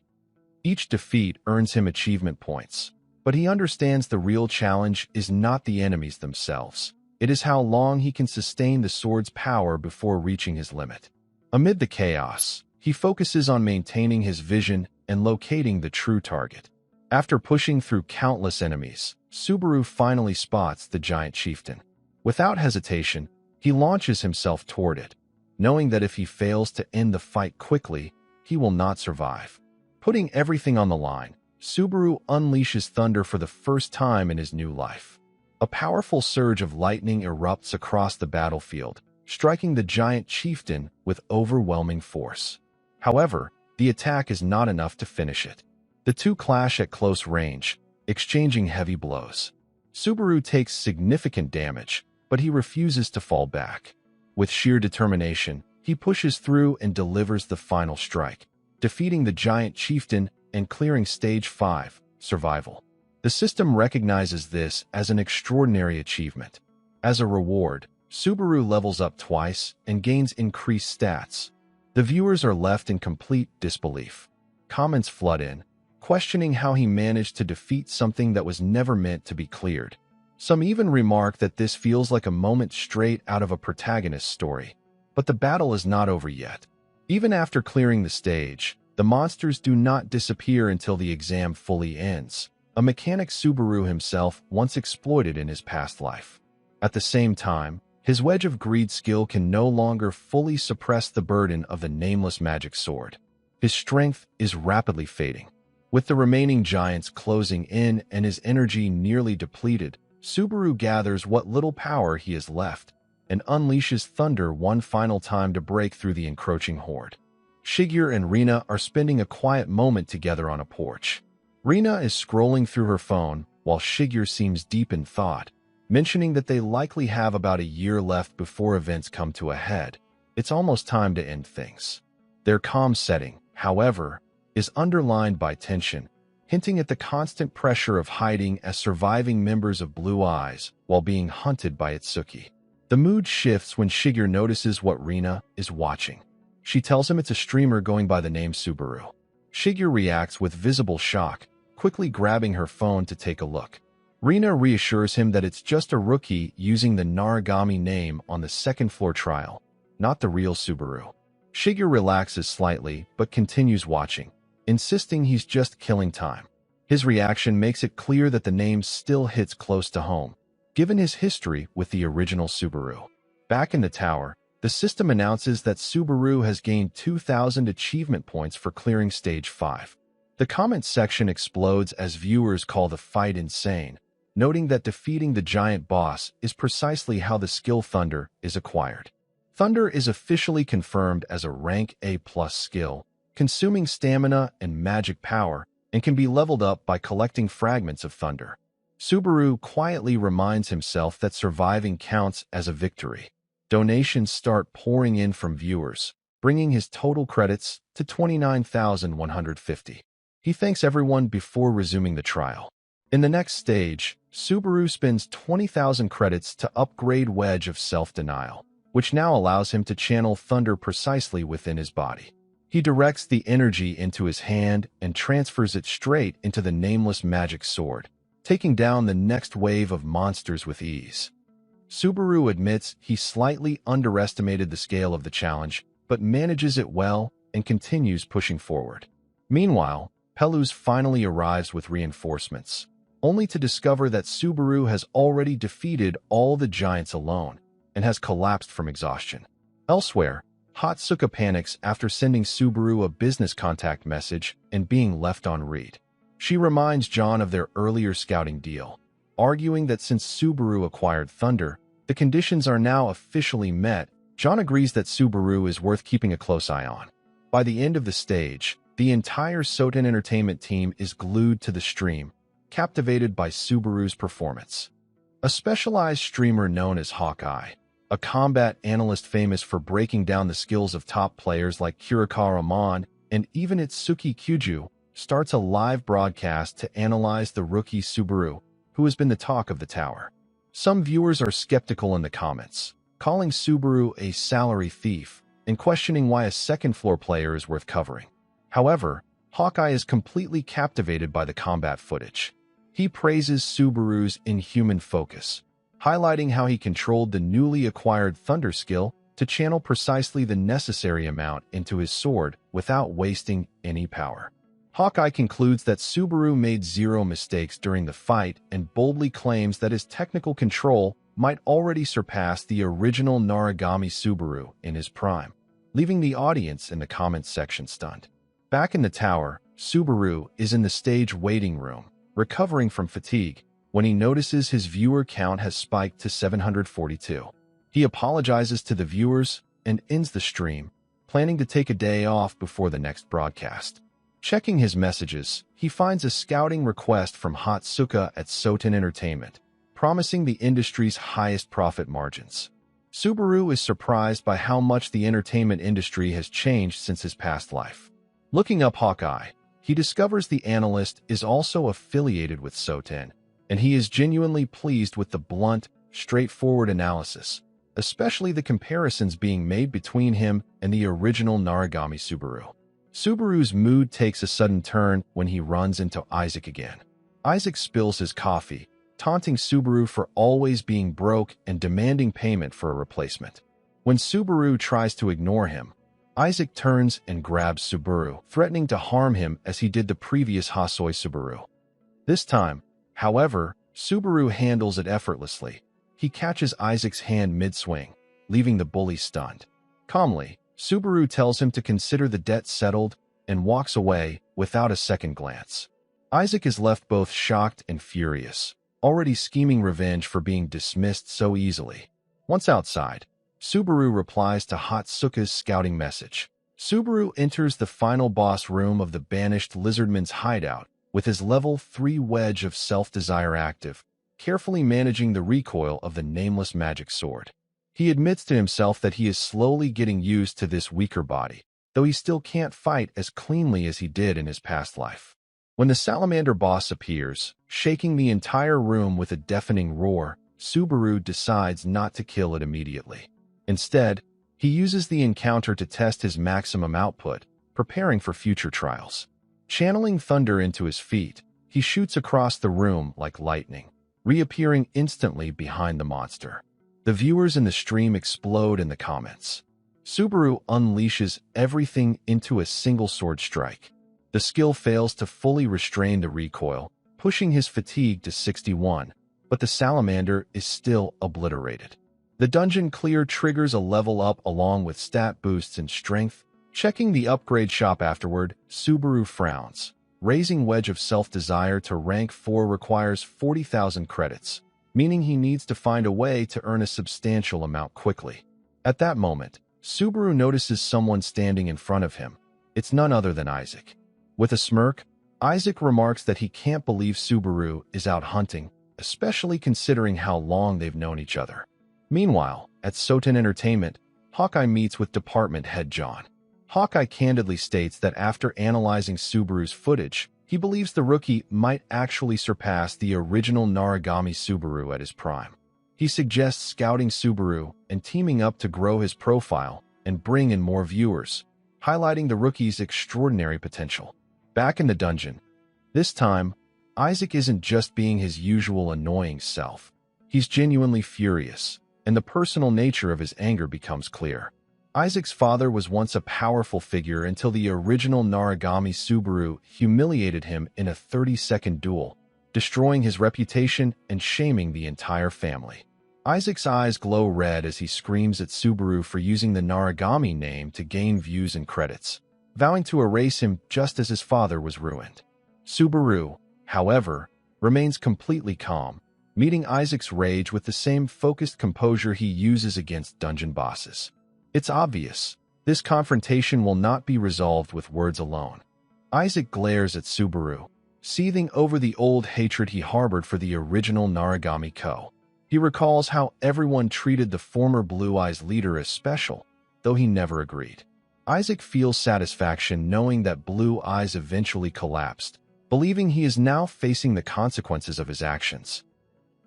Each defeat earns him achievement points, but he understands the real challenge is not the enemies themselves. It is how long he can sustain the sword's power before reaching his limit. Amid the chaos, he focuses on maintaining his vision and locating the true target. After pushing through countless enemies, Subaru finally spots the giant chieftain. Without hesitation, he launches himself toward it, knowing that if he fails to end the fight quickly, he will not survive. Putting everything on the line, Subaru unleashes thunder for the first time in his new life. A powerful surge of lightning erupts across the battlefield, striking the giant chieftain with overwhelming force. However, the attack is not enough to finish it. The two clash at close range, exchanging heavy blows. Subaru takes significant damage, but he refuses to fall back. With sheer determination, he pushes through and delivers the final strike, defeating the giant chieftain and clearing Stage 5, Survival. The system recognizes this as an extraordinary achievement. As a reward, Subaru levels up twice and gains increased stats. The viewers are left in complete disbelief. Comments flood in, questioning how he managed to defeat something that was never meant to be cleared. Some even remark that this feels like a moment straight out of a protagonist's story. But the battle is not over yet. Even after clearing the stage, the monsters do not disappear until the exam fully ends, a mechanic Subaru himself once exploited in his past life. At the same time, his Wedge of Greed skill can no longer fully suppress the burden of the nameless magic sword. His strength is rapidly fading. With the remaining giants closing in and his energy nearly depleted, Subaru gathers what little power he has left and unleashes thunder one final time to break through the encroaching horde. Shigeru and Rina are spending a quiet moment together on a porch. Rina is scrolling through her phone while Shigeru seems deep in thought, mentioning that they likely have about a year left before events come to a head. It's almost time to end things. Their calm setting, however, is underlined by tension, hinting at the constant pressure of hiding as surviving members of Blue Eyes while being hunted by Itsuki. The mood shifts when Shigeru notices what Rina is watching. She tells him it's a streamer going by the name Subaru. Shigeru reacts with visible shock, quickly grabbing her phone to take a look. Rina reassures him that it's just a rookie using the Narigami name on the second-floor trial, not the real Subaru. Shigeru relaxes slightly but continues watching, insisting he's just killing time. His reaction makes it clear that the name still hits close to home, given his history with the original Subaru. Back in the tower, the system announces that Subaru has gained 2,000 achievement points for clearing Stage 5. The comment section explodes as viewers call the fight insane, noting that defeating the giant boss is precisely how the skill Thunder is acquired. Thunder is officially confirmed as a rank A+ skill, consuming stamina and magic power, and can be leveled up by collecting fragments of Thunder. Subaru quietly reminds himself that surviving counts as a victory. Donations start pouring in from viewers, bringing his total credits to 29,150. He thanks everyone before resuming the trial. In the next stage, Subaru spends 20,000 credits to upgrade Wedge of Self-Denial, which now allows him to channel Thunder precisely within his body. He directs the energy into his hand and transfers it straight into the nameless magic sword, taking down the next wave of monsters with ease. Subaru admits he slightly underestimated the scale of the challenge, but manages it well and continues pushing forward. Meanwhile, Peluz finally arrives with reinforcements, only to discover that Subaru has already defeated all the giants alone and has collapsed from exhaustion. Elsewhere, Hatsuka panics after sending Subaru a business contact message and being left on read. She reminds John of their earlier scouting deal, arguing that since Subaru acquired Thunder, the conditions are now officially met. John agrees that Subaru is worth keeping a close eye on. By the end of the stage, the entire Soten Entertainment team is glued to the stream, captivated by Subaru's performance. A specialized streamer known as Hawkeye, a combat analyst famous for breaking down the skills of top players like Kurikawa Amon and even Itsuki Kyuju, starts a live broadcast to analyze the rookie Subaru, who has been the talk of the tower. Some viewers are skeptical in the comments, calling Subaru a salary thief and questioning why a second-floor player is worth covering. However, Hawkeye is completely captivated by the combat footage. He praises Subaru's inhuman focus, highlighting how he controlled the newly acquired Thunder skill to channel precisely the necessary amount into his sword without wasting any power. Hawkeye concludes that Subaru made zero mistakes during the fight and boldly claims that his technical control might already surpass the original Narigami Subaru in his prime, leaving the audience in the comments section stunned. Back in the tower, Subaru is in the stage waiting room, recovering from fatigue, when he notices his viewer count has spiked to 742. He apologizes to the viewers and ends the stream, planning to take a day off before the next broadcast. Checking his messages, he finds a scouting request from Hatsuka at Soten Entertainment, promising the industry's highest profit margins. Subaru is surprised by how much the entertainment industry has changed since his past life. Looking up Hawkeye, he discovers the analyst is also affiliated with Soten, and he is genuinely pleased with the blunt, straightforward analysis, especially the comparisons being made between him and the original Narigami Subaru. Subaru's mood takes a sudden turn when he runs into Isaac again. Isaac spills his coffee, taunting Subaru for always being broke and demanding payment for a replacement. When Subaru tries to ignore him, Isaac turns and grabs Subaru, threatening to harm him as he did the previous Hasoi Subaru. This time, however, Subaru handles it effortlessly. He catches Isaac's hand mid-swing, leaving the bully stunned. Calmly, Subaru tells him to consider the debt settled and walks away without a second glance. Isaac is left both shocked and furious, already scheming revenge for being dismissed so easily. Once outside, Subaru replies to Hatsuka's scouting message. Subaru enters the final boss room of the banished Lizardman's hideout with his level 3 Wedge of Self-Desire active, carefully managing the recoil of the nameless magic sword. He admits to himself that he is slowly getting used to this weaker body, though he still can't fight as cleanly as he did in his past life. When the salamander boss appears, shaking the entire room with a deafening roar, Subaru decides not to kill it immediately. Instead, he uses the encounter to test his maximum output, preparing for future trials. Channeling thunder into his feet, he shoots across the room like lightning, reappearing instantly behind the monster. The viewers in the stream explode in the comments. Subaru unleashes everything into a single sword strike. The skill fails to fully restrain the recoil, pushing his fatigue to 61, but the salamander is still obliterated. The dungeon clear triggers a level up along with stat boosts in strength. Checking the upgrade shop afterward, Subaru frowns. Raising Wedge of Self-Desire to rank 4 requires 40,000 credits, meaning he needs to find a way to earn a substantial amount quickly. At that moment, Subaru notices someone standing in front of him. It's none other than Isaac. With a smirk, Isaac remarks that he can't believe Subaru is out hunting, especially considering how long they've known each other. Meanwhile, at Soten Entertainment, Hawkeye meets with department head John. Hawkeye candidly states that after analyzing Subaru's footage, he believes the rookie might actually surpass the original Narigami Subaru at his prime. He suggests scouting Subaru and teaming up to grow his profile and bring in more viewers, highlighting the rookie's extraordinary potential. Back in the dungeon, this time, Isaac isn't just being his usual annoying self. He's genuinely furious, and the personal nature of his anger becomes clear. Isaac's father was once a powerful figure until the original Narigami Subaru humiliated him in a 30-second duel, destroying his reputation and shaming the entire family. Isaac's eyes glow red as he screams at Subaru for using the Narigami name to gain views and credits, vowing to erase him just as his father was ruined. Subaru, however, remains completely calm, meeting Isaac's rage with the same focused composure he uses against dungeon bosses. It's obvious, this confrontation will not be resolved with words alone. Isaac glares at Subaru, seething over the old hatred he harbored for the original Narigami Co. He recalls how everyone treated the former Blue Eyes leader as special, though he never agreed. Isaac feels satisfaction knowing that Blue Eyes eventually collapsed, believing he is now facing the consequences of his actions.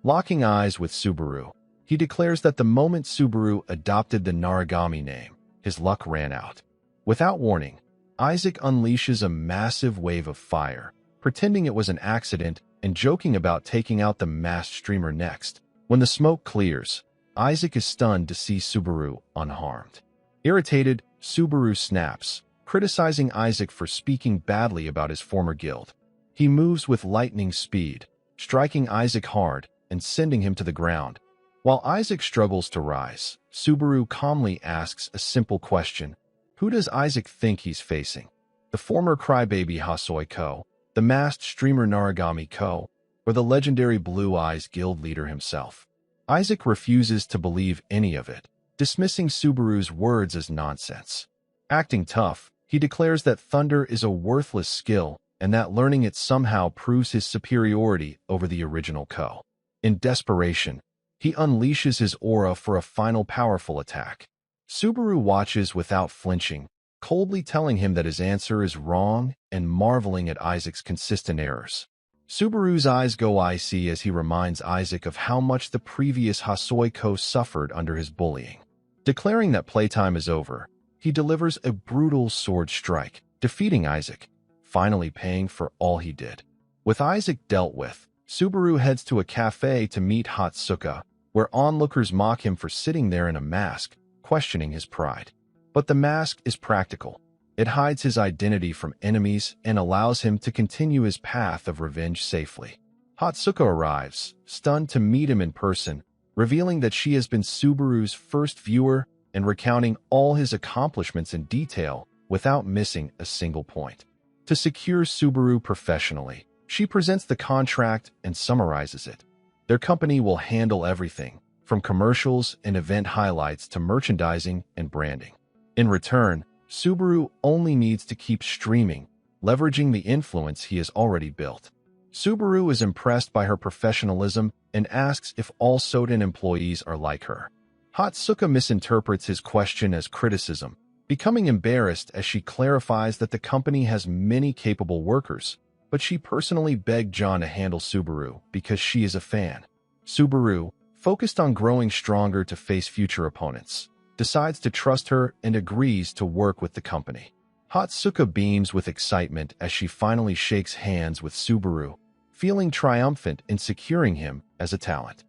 Locking eyes with Subaru, he declares that the moment Subaru adopted the Narigami name, his luck ran out. Without warning, Isaac unleashes a massive wave of fire, pretending it was an accident and joking about taking out the masked streamer next. When the smoke clears, Isaac is stunned to see Subaru unharmed. Irritated, Subaru snaps, criticizing Isaac for speaking badly about his former guild. He moves with lightning speed, striking Isaac hard and sending him to the ground. While Isaac struggles to rise, Subaru calmly asks a simple question. Who does Isaac think he's facing? The former crybaby Hasoi Ko, the masked streamer Narigami Ko, or the legendary Blue Eyes guild leader himself? Isaac refuses to believe any of it, dismissing Subaru's words as nonsense. Acting tough, he declares that thunder is a worthless skill and that learning it somehow proves his superiority over the original Ko. In desperation, he unleashes his aura for a final powerful attack. Subaru watches without flinching, coldly telling him that his answer is wrong and marveling at Isaac's consistent errors. Subaru's eyes go icy as he reminds Isaac of how much the previous Hasoi Ko suffered under his bullying. Declaring that playtime is over, he delivers a brutal sword strike, defeating Isaac, finally paying for all he did. With Isaac dealt with, Subaru heads to a cafe to meet Hatsuka, where onlookers mock him for sitting there in a mask, questioning his pride. But the mask is practical. It hides his identity from enemies and allows him to continue his path of revenge safely. Hatsuka arrives, stunned to meet him in person, revealing that she has been Subaru's first viewer and recounting all his accomplishments in detail without missing a single point. To secure Subaru professionally, she presents the contract and summarizes it. Their company will handle everything, from commercials and event highlights to merchandising and branding. In return, Subaru only needs to keep streaming, leveraging the influence he has already built. Subaru is impressed by her professionalism and asks if all Soten employees are like her. Hatsuka misinterprets his question as criticism, becoming embarrassed as she clarifies that the company has many capable workers, but she personally begged John to handle Subaru because she is a fan. Subaru, focused on growing stronger to face future opponents, decides to trust her and agrees to work with the company. Hatsuka beams with excitement as she finally shakes hands with Subaru, feeling triumphant in securing him as a talent.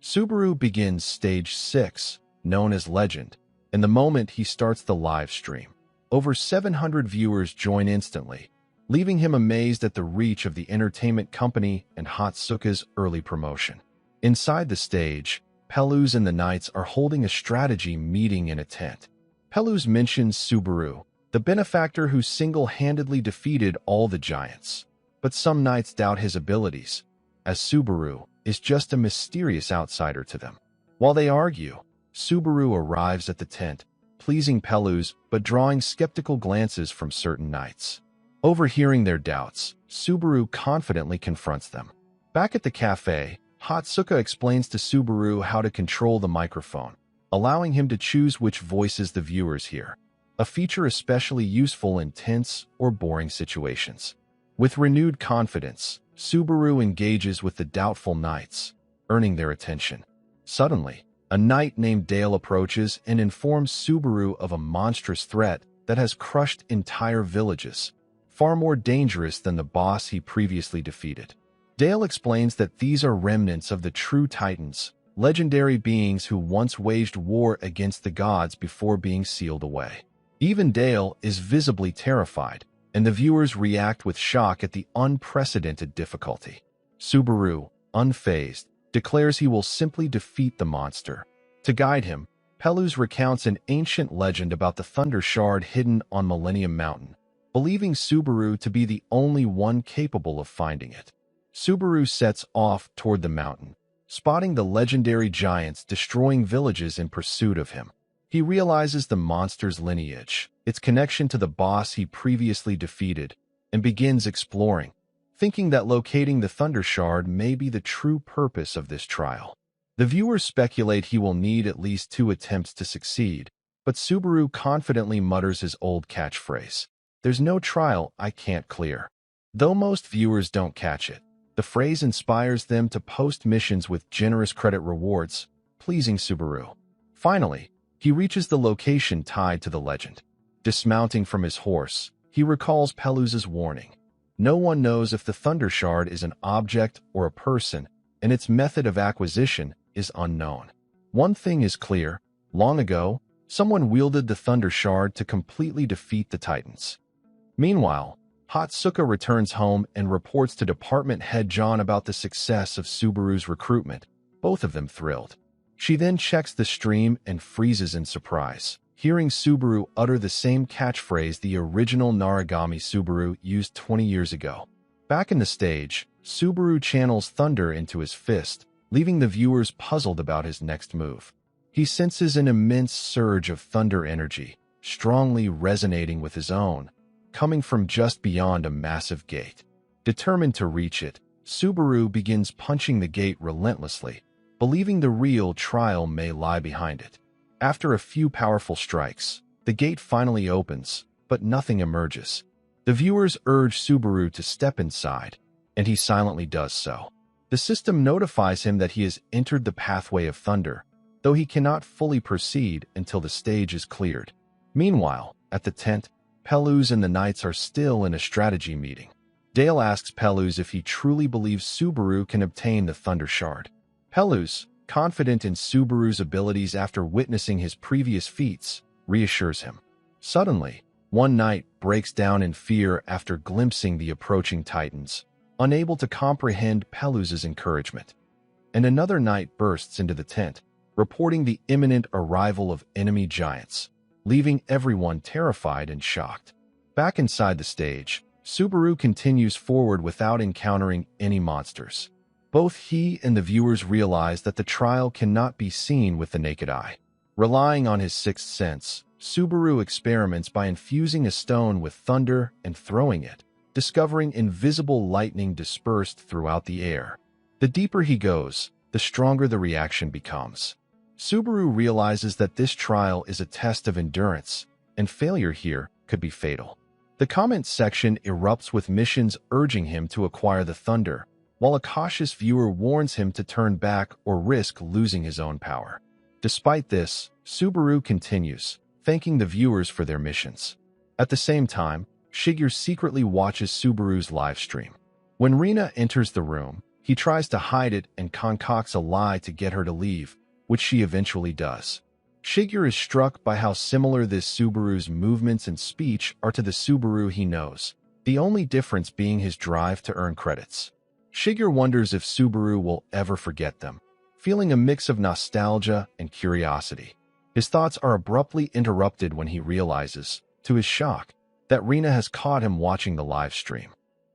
Subaru begins Stage 6, known as Legend, and the moment he starts the live stream, over 700 viewers join instantly, leaving him amazed at the reach of the entertainment company and Hatsuka's early promotion. Inside the stage, Peluz and the Knights are holding a strategy meeting in a tent. Peluz mentions Subaru, the benefactor who single-handedly defeated all the giants. But some Knights doubt his abilities, as Subaru is just a mysterious outsider to them. While they argue, Subaru arrives at the tent, pleasing Peluz but drawing skeptical glances from certain Knights. Overhearing their doubts, Subaru confidently confronts them. Back at the cafe, Hatsuka explains to Subaru how to control the microphone, allowing him to choose which voices the viewers hear, a feature especially useful in tense or boring situations. With renewed confidence, Subaru engages with the doubtful Knights, earning their attention. Suddenly, a Knight named Dale approaches and informs Subaru of a monstrous threat that has crushed entire villages, far more dangerous than the boss he previously defeated. Dale explains that these are remnants of the true Titans, legendary beings who once waged war against the gods before being sealed away. Even Dale is visibly terrified, and the viewers react with shock at the unprecedented difficulty. Subaru, unfazed, declares he will simply defeat the monster. To guide him, Peluz recounts an ancient legend about the Thunder Shard hidden on Millennium Mountain, believing Subaru to be the only one capable of finding it. Subaru sets off toward the mountain, spotting the legendary giants destroying villages in pursuit of him. He realizes the monster's lineage, its connection to the boss he previously defeated, and begins exploring, thinking that locating the Thunder Shard may be the true purpose of this trial. The viewers speculate he will need at least 2 attempts to succeed, but Subaru confidently mutters his old catchphrase, "There's no trial I can't clear." Though most viewers don't catch it, the phrase inspires them to post missions with generous credit rewards, pleasing Subaru. Finally, he reaches the location tied to the legend. Dismounting from his horse, he recalls Peluz's warning. No one knows if the Thunder Shard is an object or a person, and its method of acquisition is unknown. One thing is clear: long ago, someone wielded the Thunder Shard to completely defeat the Titans. Meanwhile, Hatsuka returns home and reports to Department Head John about the success of Subaru's recruitment, both of them thrilled. She then checks the stream and freezes in surprise, hearing Subaru utter the same catchphrase the original Narigami Subaru used 20 years ago. Back in the stage, Subaru channels thunder into his fist, leaving the viewers puzzled about his next move. He senses an immense surge of thunder energy, strongly resonating with his own, coming from just beyond a massive gate. Determined to reach it, Subaru begins punching the gate relentlessly, believing the real trial may lie behind it. After a few powerful strikes, the gate finally opens, but nothing emerges. The viewers urge Subaru to step inside, and he silently does so. The system notifies him that he has entered the pathway of thunder, though he cannot fully proceed until the stage is cleared. Meanwhile, at the tent, Peluz and the Knights are still in a strategy meeting. Dale asks Peluz if he truly believes Subaru can obtain the Thunder Shard. Peluz, confident in Subaru's abilities after witnessing his previous feats, reassures him. Suddenly, one Knight breaks down in fear after glimpsing the approaching Titans, unable to comprehend Peluz's encouragement. And another Knight bursts into the tent, reporting the imminent arrival of enemy giants, leaving everyone terrified and shocked. Back inside the stage, Subaru continues forward without encountering any monsters. Both he and the viewers realize that the trial cannot be seen with the naked eye. Relying on his sixth sense, Subaru experiments by infusing a stone with thunder and throwing it, discovering invisible lightning dispersed throughout the air. The deeper he goes, the stronger the reaction becomes. Subaru realizes that this trial is a test of endurance, and failure here could be fatal. The comment section erupts with missions urging him to acquire the thunder, while a cautious viewer warns him to turn back or risk losing his own power. Despite this, Subaru continues, thanking the viewers for their missions. At the same time, Shigeru secretly watches Subaru's livestream. When Rina enters the room, he tries to hide it and concocts a lie to get her to leave, which she eventually does. Shigeru is struck by how similar this Subaru's movements and speech are to the Subaru he knows, the only difference being his drive to earn credits. Shigeru wonders if Subaru will ever forget them, feeling a mix of nostalgia and curiosity. His thoughts are abruptly interrupted when he realizes, to his shock, that Rina has caught him watching the live stream.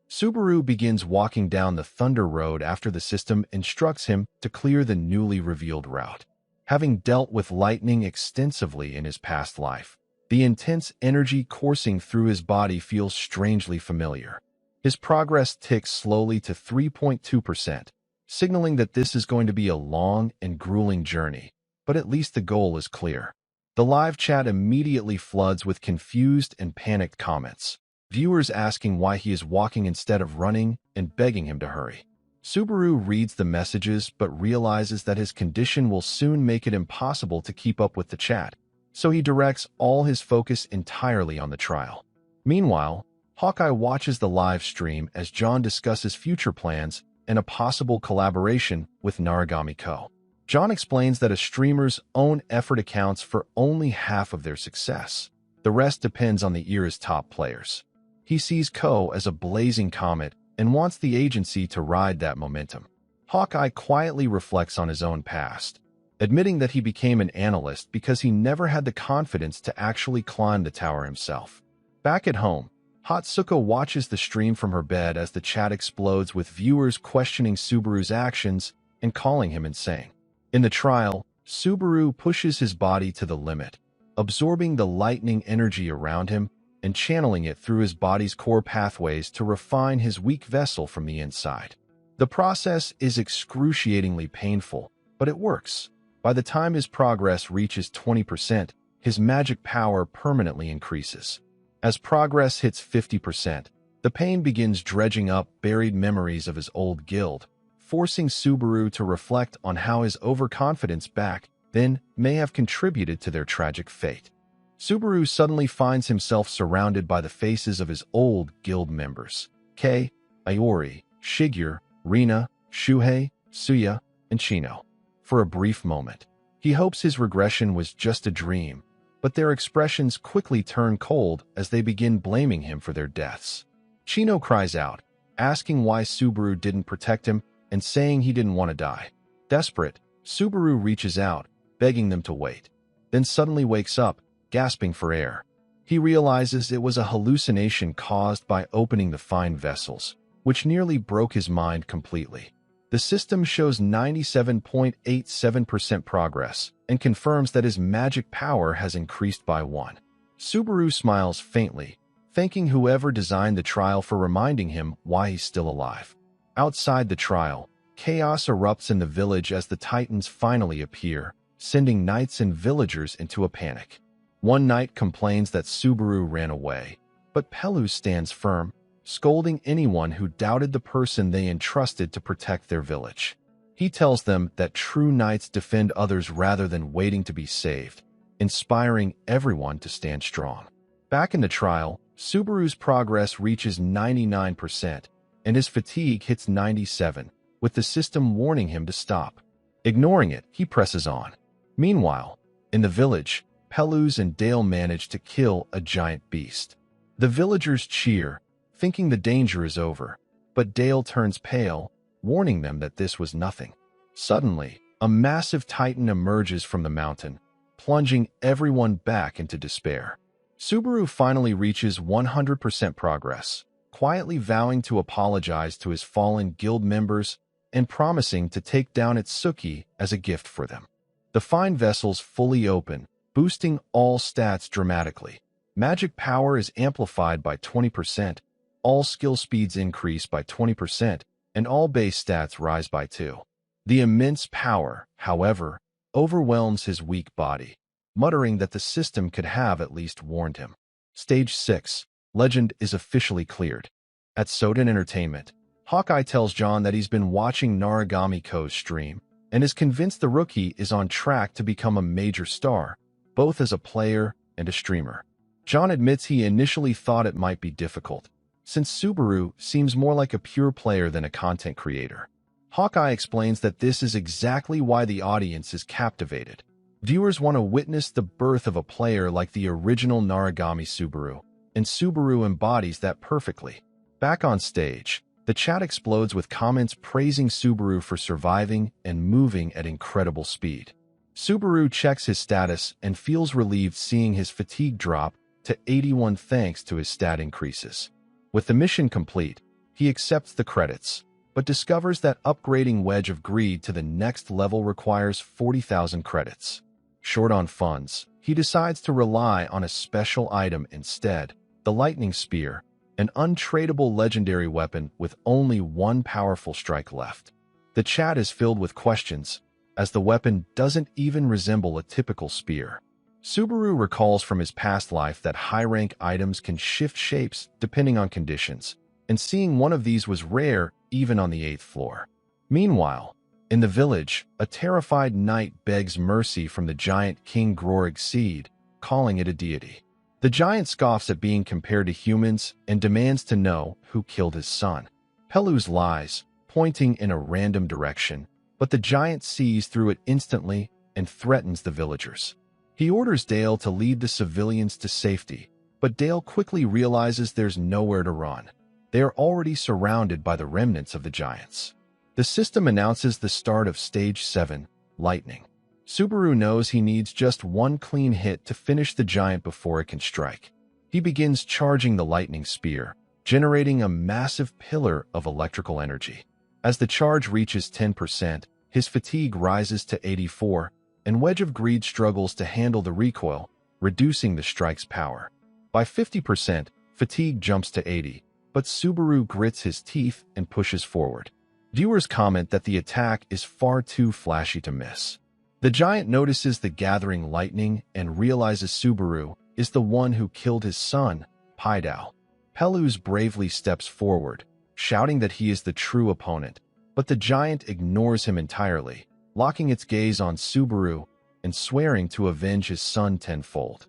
Subaru begins walking down the Thunder Road after the system instructs him to clear the newly revealed route. Having dealt with lightning extensively in his past life, the intense energy coursing through his body feels strangely familiar. His progress ticks slowly to 3.2%, signaling that this is going to be a long and grueling journey, but at least the goal is clear. The live chat immediately floods with confused and panicked comments, viewers asking why he is walking instead of running and begging him to hurry. Subaru reads the messages but realizes that his condition will soon make it impossible to keep up with the chat, so he directs all his focus entirely on the trial. Meanwhile, Hawkeye watches the live stream as John discusses future plans and a possible collaboration with Narigami Co. John explains that a streamer's own effort accounts for only half of their success. The rest depends on the era's top players. He sees Ko as a blazing comet and wants the agency to ride that momentum. Hawkeye quietly reflects on his own past, admitting that he became an analyst because he never had the confidence to actually climb the tower himself. Back at home, Hatsuko watches the stream from her bed as the chat explodes with viewers questioning Subaru's actions and calling him insane. In the trial, Subaru pushes his body to the limit, absorbing the lightning energy around him and channeling it through his body's core pathways to refine his weak vessel from the inside. The process is excruciatingly painful, but it works. By the time his progress reaches 20%, his magic power permanently increases. As progress hits 50%, the pain begins dredging up buried memories of his old guild, forcing Subaru to reflect on how his overconfidence back then may have contributed to their tragic fate. Subaru suddenly finds himself surrounded by the faces of his old guild members: Kei, Iori, Shigeru, Rina, Shuhei, Suya, and Chino. For a brief moment, he hopes his regression was just a dream, but their expressions quickly turn cold as they begin blaming him for their deaths. Chino cries out, asking why Subaru didn't protect him and saying he didn't want to die. Desperate, Subaru reaches out, begging them to wait, then suddenly wakes up, gasping for air. He realizes it was a hallucination caused by opening the fine vessels, which nearly broke his mind completely. The system shows 97.87% progress and confirms that his magic power has increased by 1. Subaru smiles faintly, thanking whoever designed the trial for reminding him why he's still alive. Outside the trial, chaos erupts in the village as the Titans finally appear, sending knights and villagers into a panic. One knight complains that Subaru ran away, but Pelu stands firm, scolding anyone who doubted the person they entrusted to protect their village. He tells them that true knights defend others rather than waiting to be saved, inspiring everyone to stand strong. Back in the trial, Subaru's progress reaches 99%, and his fatigue hits 97, with the system warning him to stop. Ignoring it, he presses on. Meanwhile, in the village, Pelus and Dale manage to kill a giant beast. The villagers cheer, thinking the danger is over, but Dale turns pale, warning them that this was nothing. Suddenly, a massive titan emerges from the mountain, plunging everyone back into despair. Subaru finally reaches 100% progress, quietly vowing to apologize to his fallen guild members and promising to take down Itsuki as a gift for them. The fine vessels fully open, boosting all stats dramatically. Magic power is amplified by 20%, all skill speeds increase by 20%, and all base stats rise by 2. The immense power, however, overwhelms his weak body. muttering that the system could have at least warned him. Stage 6. Legend is officially cleared. At Soden Entertainment, Hawkeye tells John that he's been watching Naragami Ko's stream and is convinced the rookie is on track to become a major star, both as a player and a streamer. John admits he initially thought it might be difficult, since Subaru seems more like a pure player than a content creator. Hawkeye explains that this is exactly why the audience is captivated. Viewers want to witness the birth of a player like the original Naragami Subaru, and Subaru embodies that perfectly. Back on stage, the chat explodes with comments praising Subaru for surviving and moving at incredible speed. Subaru checks his status and feels relieved seeing his fatigue drop to 81 thanks to his stat increases. With the mission complete, he accepts the credits, but discovers that upgrading Wedge of Greed to the next level requires 40,000 credits. Short on funds, he decides to rely on a special item instead, the Lightning Spear, an untradeable legendary weapon with only one powerful strike left. The chat is filled with questions, as the weapon doesn't even resemble a typical spear. Subaru recalls from his past life that high-rank items can shift shapes depending on conditions, and seeing one of these was rare even on the 8th floor. Meanwhile, in the village, a terrified knight begs mercy from the giant King Grorig Seed, calling it a deity. The giant scoffs at being compared to humans and demands to know who killed his son. Pelus lies, pointing in a random direction, but the giant sees through it instantly and threatens the villagers. He orders Dale to lead the civilians to safety, but Dale quickly realizes there's nowhere to run. They are already surrounded by the remnants of the giants. The system announces the start of Stage 7, Lightning. Subaru knows he needs just one clean hit to finish the giant before it can strike. He begins charging the lightning spear, generating a massive pillar of electrical energy. As the charge reaches 10%, his fatigue rises to 84, and Wedge of Greed struggles to handle the recoil, reducing the strike's power. By 50%, fatigue jumps to 80, but Subaru grits his teeth and pushes forward. Viewers comment that the attack is far too flashy to miss. The giant notices the gathering lightning and realizes Subaru is the one who killed his son, Paidao. Pelus bravely steps forward, shouting that he is the true opponent, but the giant ignores him entirely, locking its gaze on Subaru and swearing to avenge his son tenfold.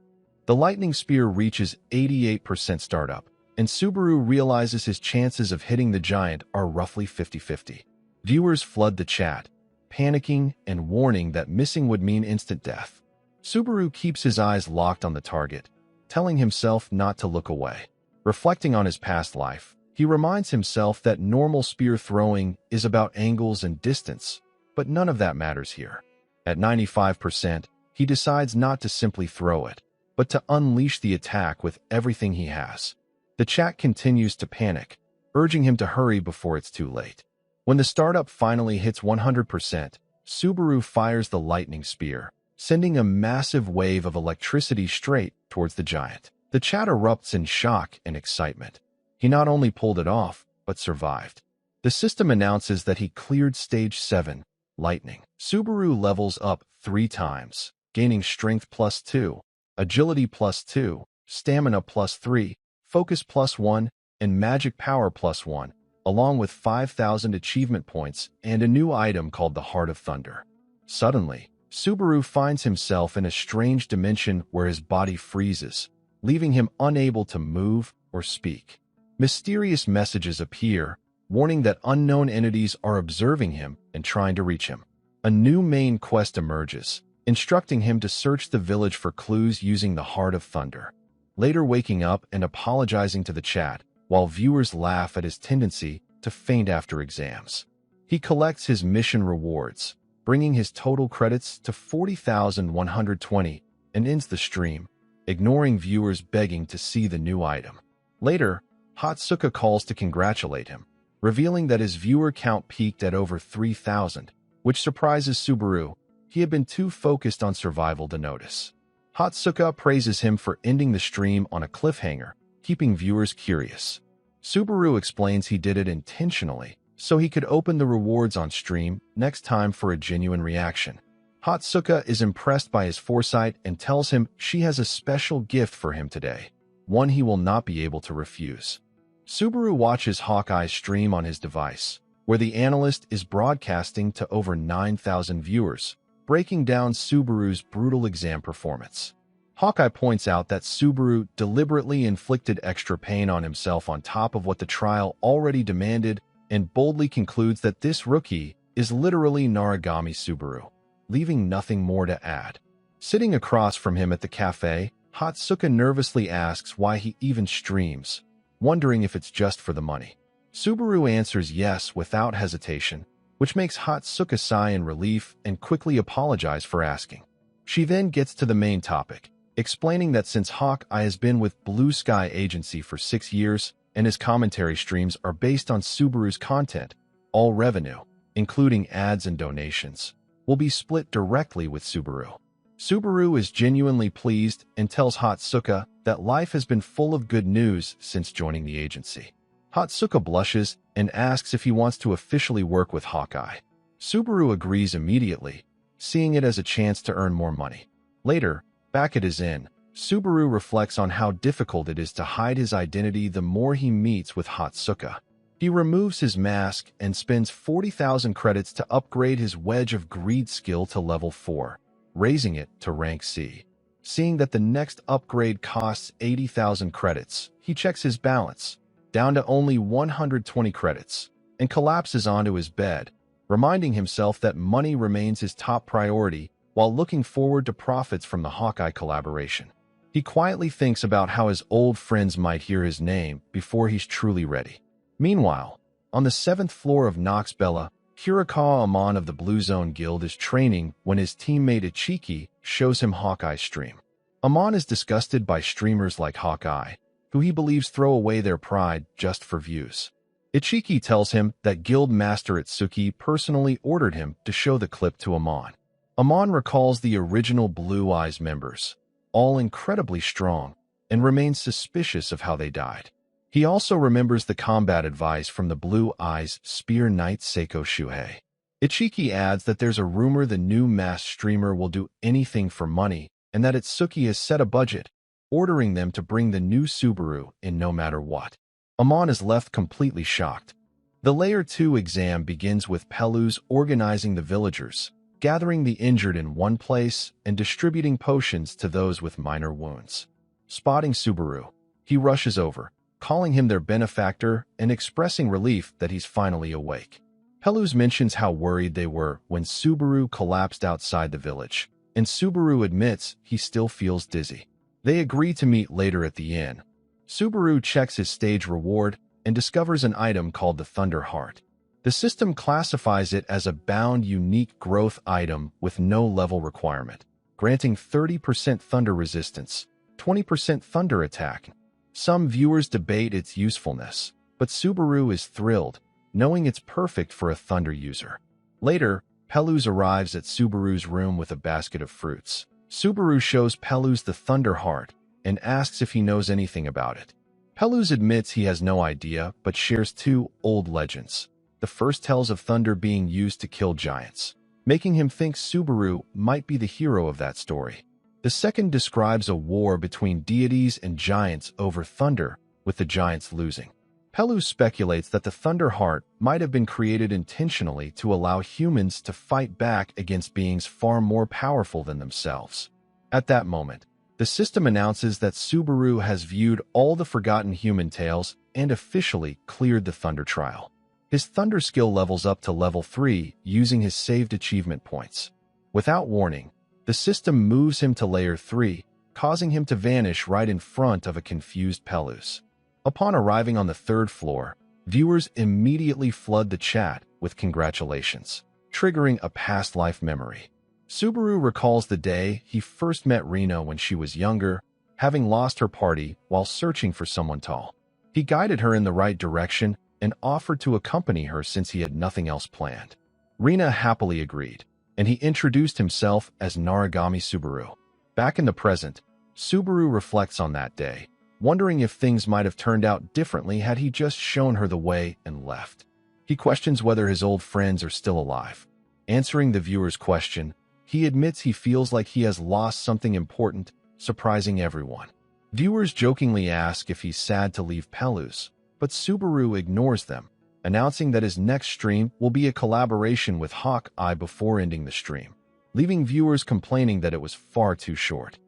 The lightning spear reaches 88% startup, and Subaru realizes his chances of hitting the giant are roughly 50-50. Viewers flood the chat, panicking and warning that missing would mean instant death. Subaru keeps his eyes locked on the target, telling himself not to look away. Reflecting on his past life, he reminds himself that normal spear throwing is about angles and distance, but none of that matters here. At 95%, he decides not to simply throw it, but to unleash the attack with everything he has. The chat continues to panic, urging him to hurry before it's too late. When the startup finally hits 100%, Subaru fires the lightning spear, sending a massive wave of electricity straight towards the giant. The chat erupts in shock and excitement. He not only pulled it off, but survived. The system announces that he cleared Stage 7, Lightning. Subaru levels up 3 times, gaining Strength +2, Agility +2, Stamina +3, Focus +1, and Magic Power +1, along with 5,000 achievement points and a new item called the Heart of Thunder. Suddenly, Subaru finds himself in a strange dimension where his body freezes, leaving him unable to move or speak. Mysterious messages appear, warning that unknown entities are observing him and trying to reach him. A new main quest emerges, instructing him to search the village for clues using the Heart of Thunder. Later waking up and apologizing to the chat, while viewers laugh at his tendency to faint after exams. He collects his mission rewards, bringing his total credits to 40,120, and ends the stream, ignoring viewers begging to see the new item. Later, Hatsuka calls to congratulate him, revealing that his viewer count peaked at over 3,000, which surprises Subaru. He had been too focused on survival to notice. Hatsuka praises him for ending the stream on a cliffhanger, keeping viewers curious. Subaru explains he did it intentionally, so he could open the rewards on stream next time for a genuine reaction. Hatsuka is impressed by his foresight and tells him she has a special gift for him today, one he will not be able to refuse. Subaru watches Hawkeye's stream on his device, where the analyst is broadcasting to over 9,000 viewers, breaking down Subaru's brutal exam performance. Hawkeye points out that Subaru deliberately inflicted extra pain on himself on top of what the trial already demanded, and boldly concludes that this rookie is literally Naragami Subaru, leaving nothing more to add. Sitting across from him at the cafe, Hatsuka nervously asks why he even streams, wondering if it's just for the money. Subaru answers yes without hesitation, which makes Hatsuka sigh in relief and quickly apologize for asking. She then gets to the main topic, explaining that since Hawkeye has been with Blue Sky Agency for 6 years and his commentary streams are based on Subaru's content, all revenue, including ads and donations, will be split directly with Subaru. Subaru is genuinely pleased and tells Hatsuka that life has been full of good news since joining the agency. Hatsuka blushes and asks if he wants to officially work with Hawkeye. Subaru agrees immediately, seeing it as a chance to earn more money. Later, back at his inn, Subaru reflects on how difficult it is to hide his identity the more he meets with Hatsuka. He removes his mask and spends 40,000 credits to upgrade his Wedge of Greed skill to level 4, raising it to rank C. Seeing that the next upgrade costs 80,000 credits, he checks his balance, down to only 120 credits, and collapses onto his bed, reminding himself that money remains his top priority while looking forward to profits from the Hawkeye collaboration. He quietly thinks about how his old friends might hear his name before he's truly ready. Meanwhile, on the 7th floor of Nox Bella, Hirakawa Amon of the Blue Zone Guild is training when his teammate Ichiki shows him Hawkeye's stream. Amon is disgusted by streamers like Hawkeye, who he believes throw away their pride just for views. Ichiki tells him that Guild Master Itsuki personally ordered him to show the clip to Amon. Amon recalls the original Blue Eyes members, all incredibly strong, and remains suspicious of how they died. He also remembers the combat advice from the Blue Eyes Spear Knight Seiko Shuhei. Ichiki adds that there's a rumor the new masked streamer will do anything for money and that Itsuki has set a budget, ordering them to bring the new Subaru in no matter what. Amon is left completely shocked. The Layer 2 exam begins with Pelus organizing the villagers, gathering the injured in one place and distributing potions to those with minor wounds. Spotting Subaru, he rushes over, calling him their benefactor and expressing relief that he's finally awake. Pelus mentions how worried they were when Subaru collapsed outside the village, and Subaru admits he still feels dizzy. They agree to meet later at the inn. Subaru checks his stage reward and discovers an item called the Thunder Heart. The system classifies it as a bound unique growth item with no level requirement, granting 30% thunder resistance, 20% thunder attack. Some viewers debate its usefulness, but Subaru is thrilled, knowing it's perfect for a thunder user. Later, Pelus arrives at Subaru's room with a basket of fruits. Subaru shows Pelus the Thunder Heart and asks if he knows anything about it. Pelus admits he has no idea, but shares 2 old legends. The first tells of thunder being used to kill giants, making him think Subaru might be the hero of that story. The second describes a war between deities and giants over thunder, with the giants losing. Pelus speculates that the Thunder Heart might have been created intentionally to allow humans to fight back against beings far more powerful than themselves. At that moment, the system announces that Subaru has viewed all the forgotten human tales and officially cleared the Thunder Trial. His Thunder skill levels up to level 3 using his saved achievement points. Without warning, the system moves him to Layer 3, causing him to vanish right in front of a confused Pelus. Upon arriving on the 3rd floor, viewers immediately flood the chat with congratulations, triggering a past life memory. Subaru recalls the day he first met Rina when she was younger, having lost her party while searching for someone tall. He guided her in the right direction and offered to accompany her since he had nothing else planned. Rina happily agreed, and he introduced himself as Naragami Subaru. Back in the present, Subaru reflects on that day, wondering if things might have turned out differently had he just shown her the way and left. He questions whether his old friends are still alive. Answering the viewer's question, He admits he feels like he has lost something important, surprising everyone. Viewers jokingly ask if he's sad to leave Pelus, but Subaru ignores them, announcing that his next stream will be a collaboration with Hawkeye before ending the stream, leaving viewers complaining that it was far too short.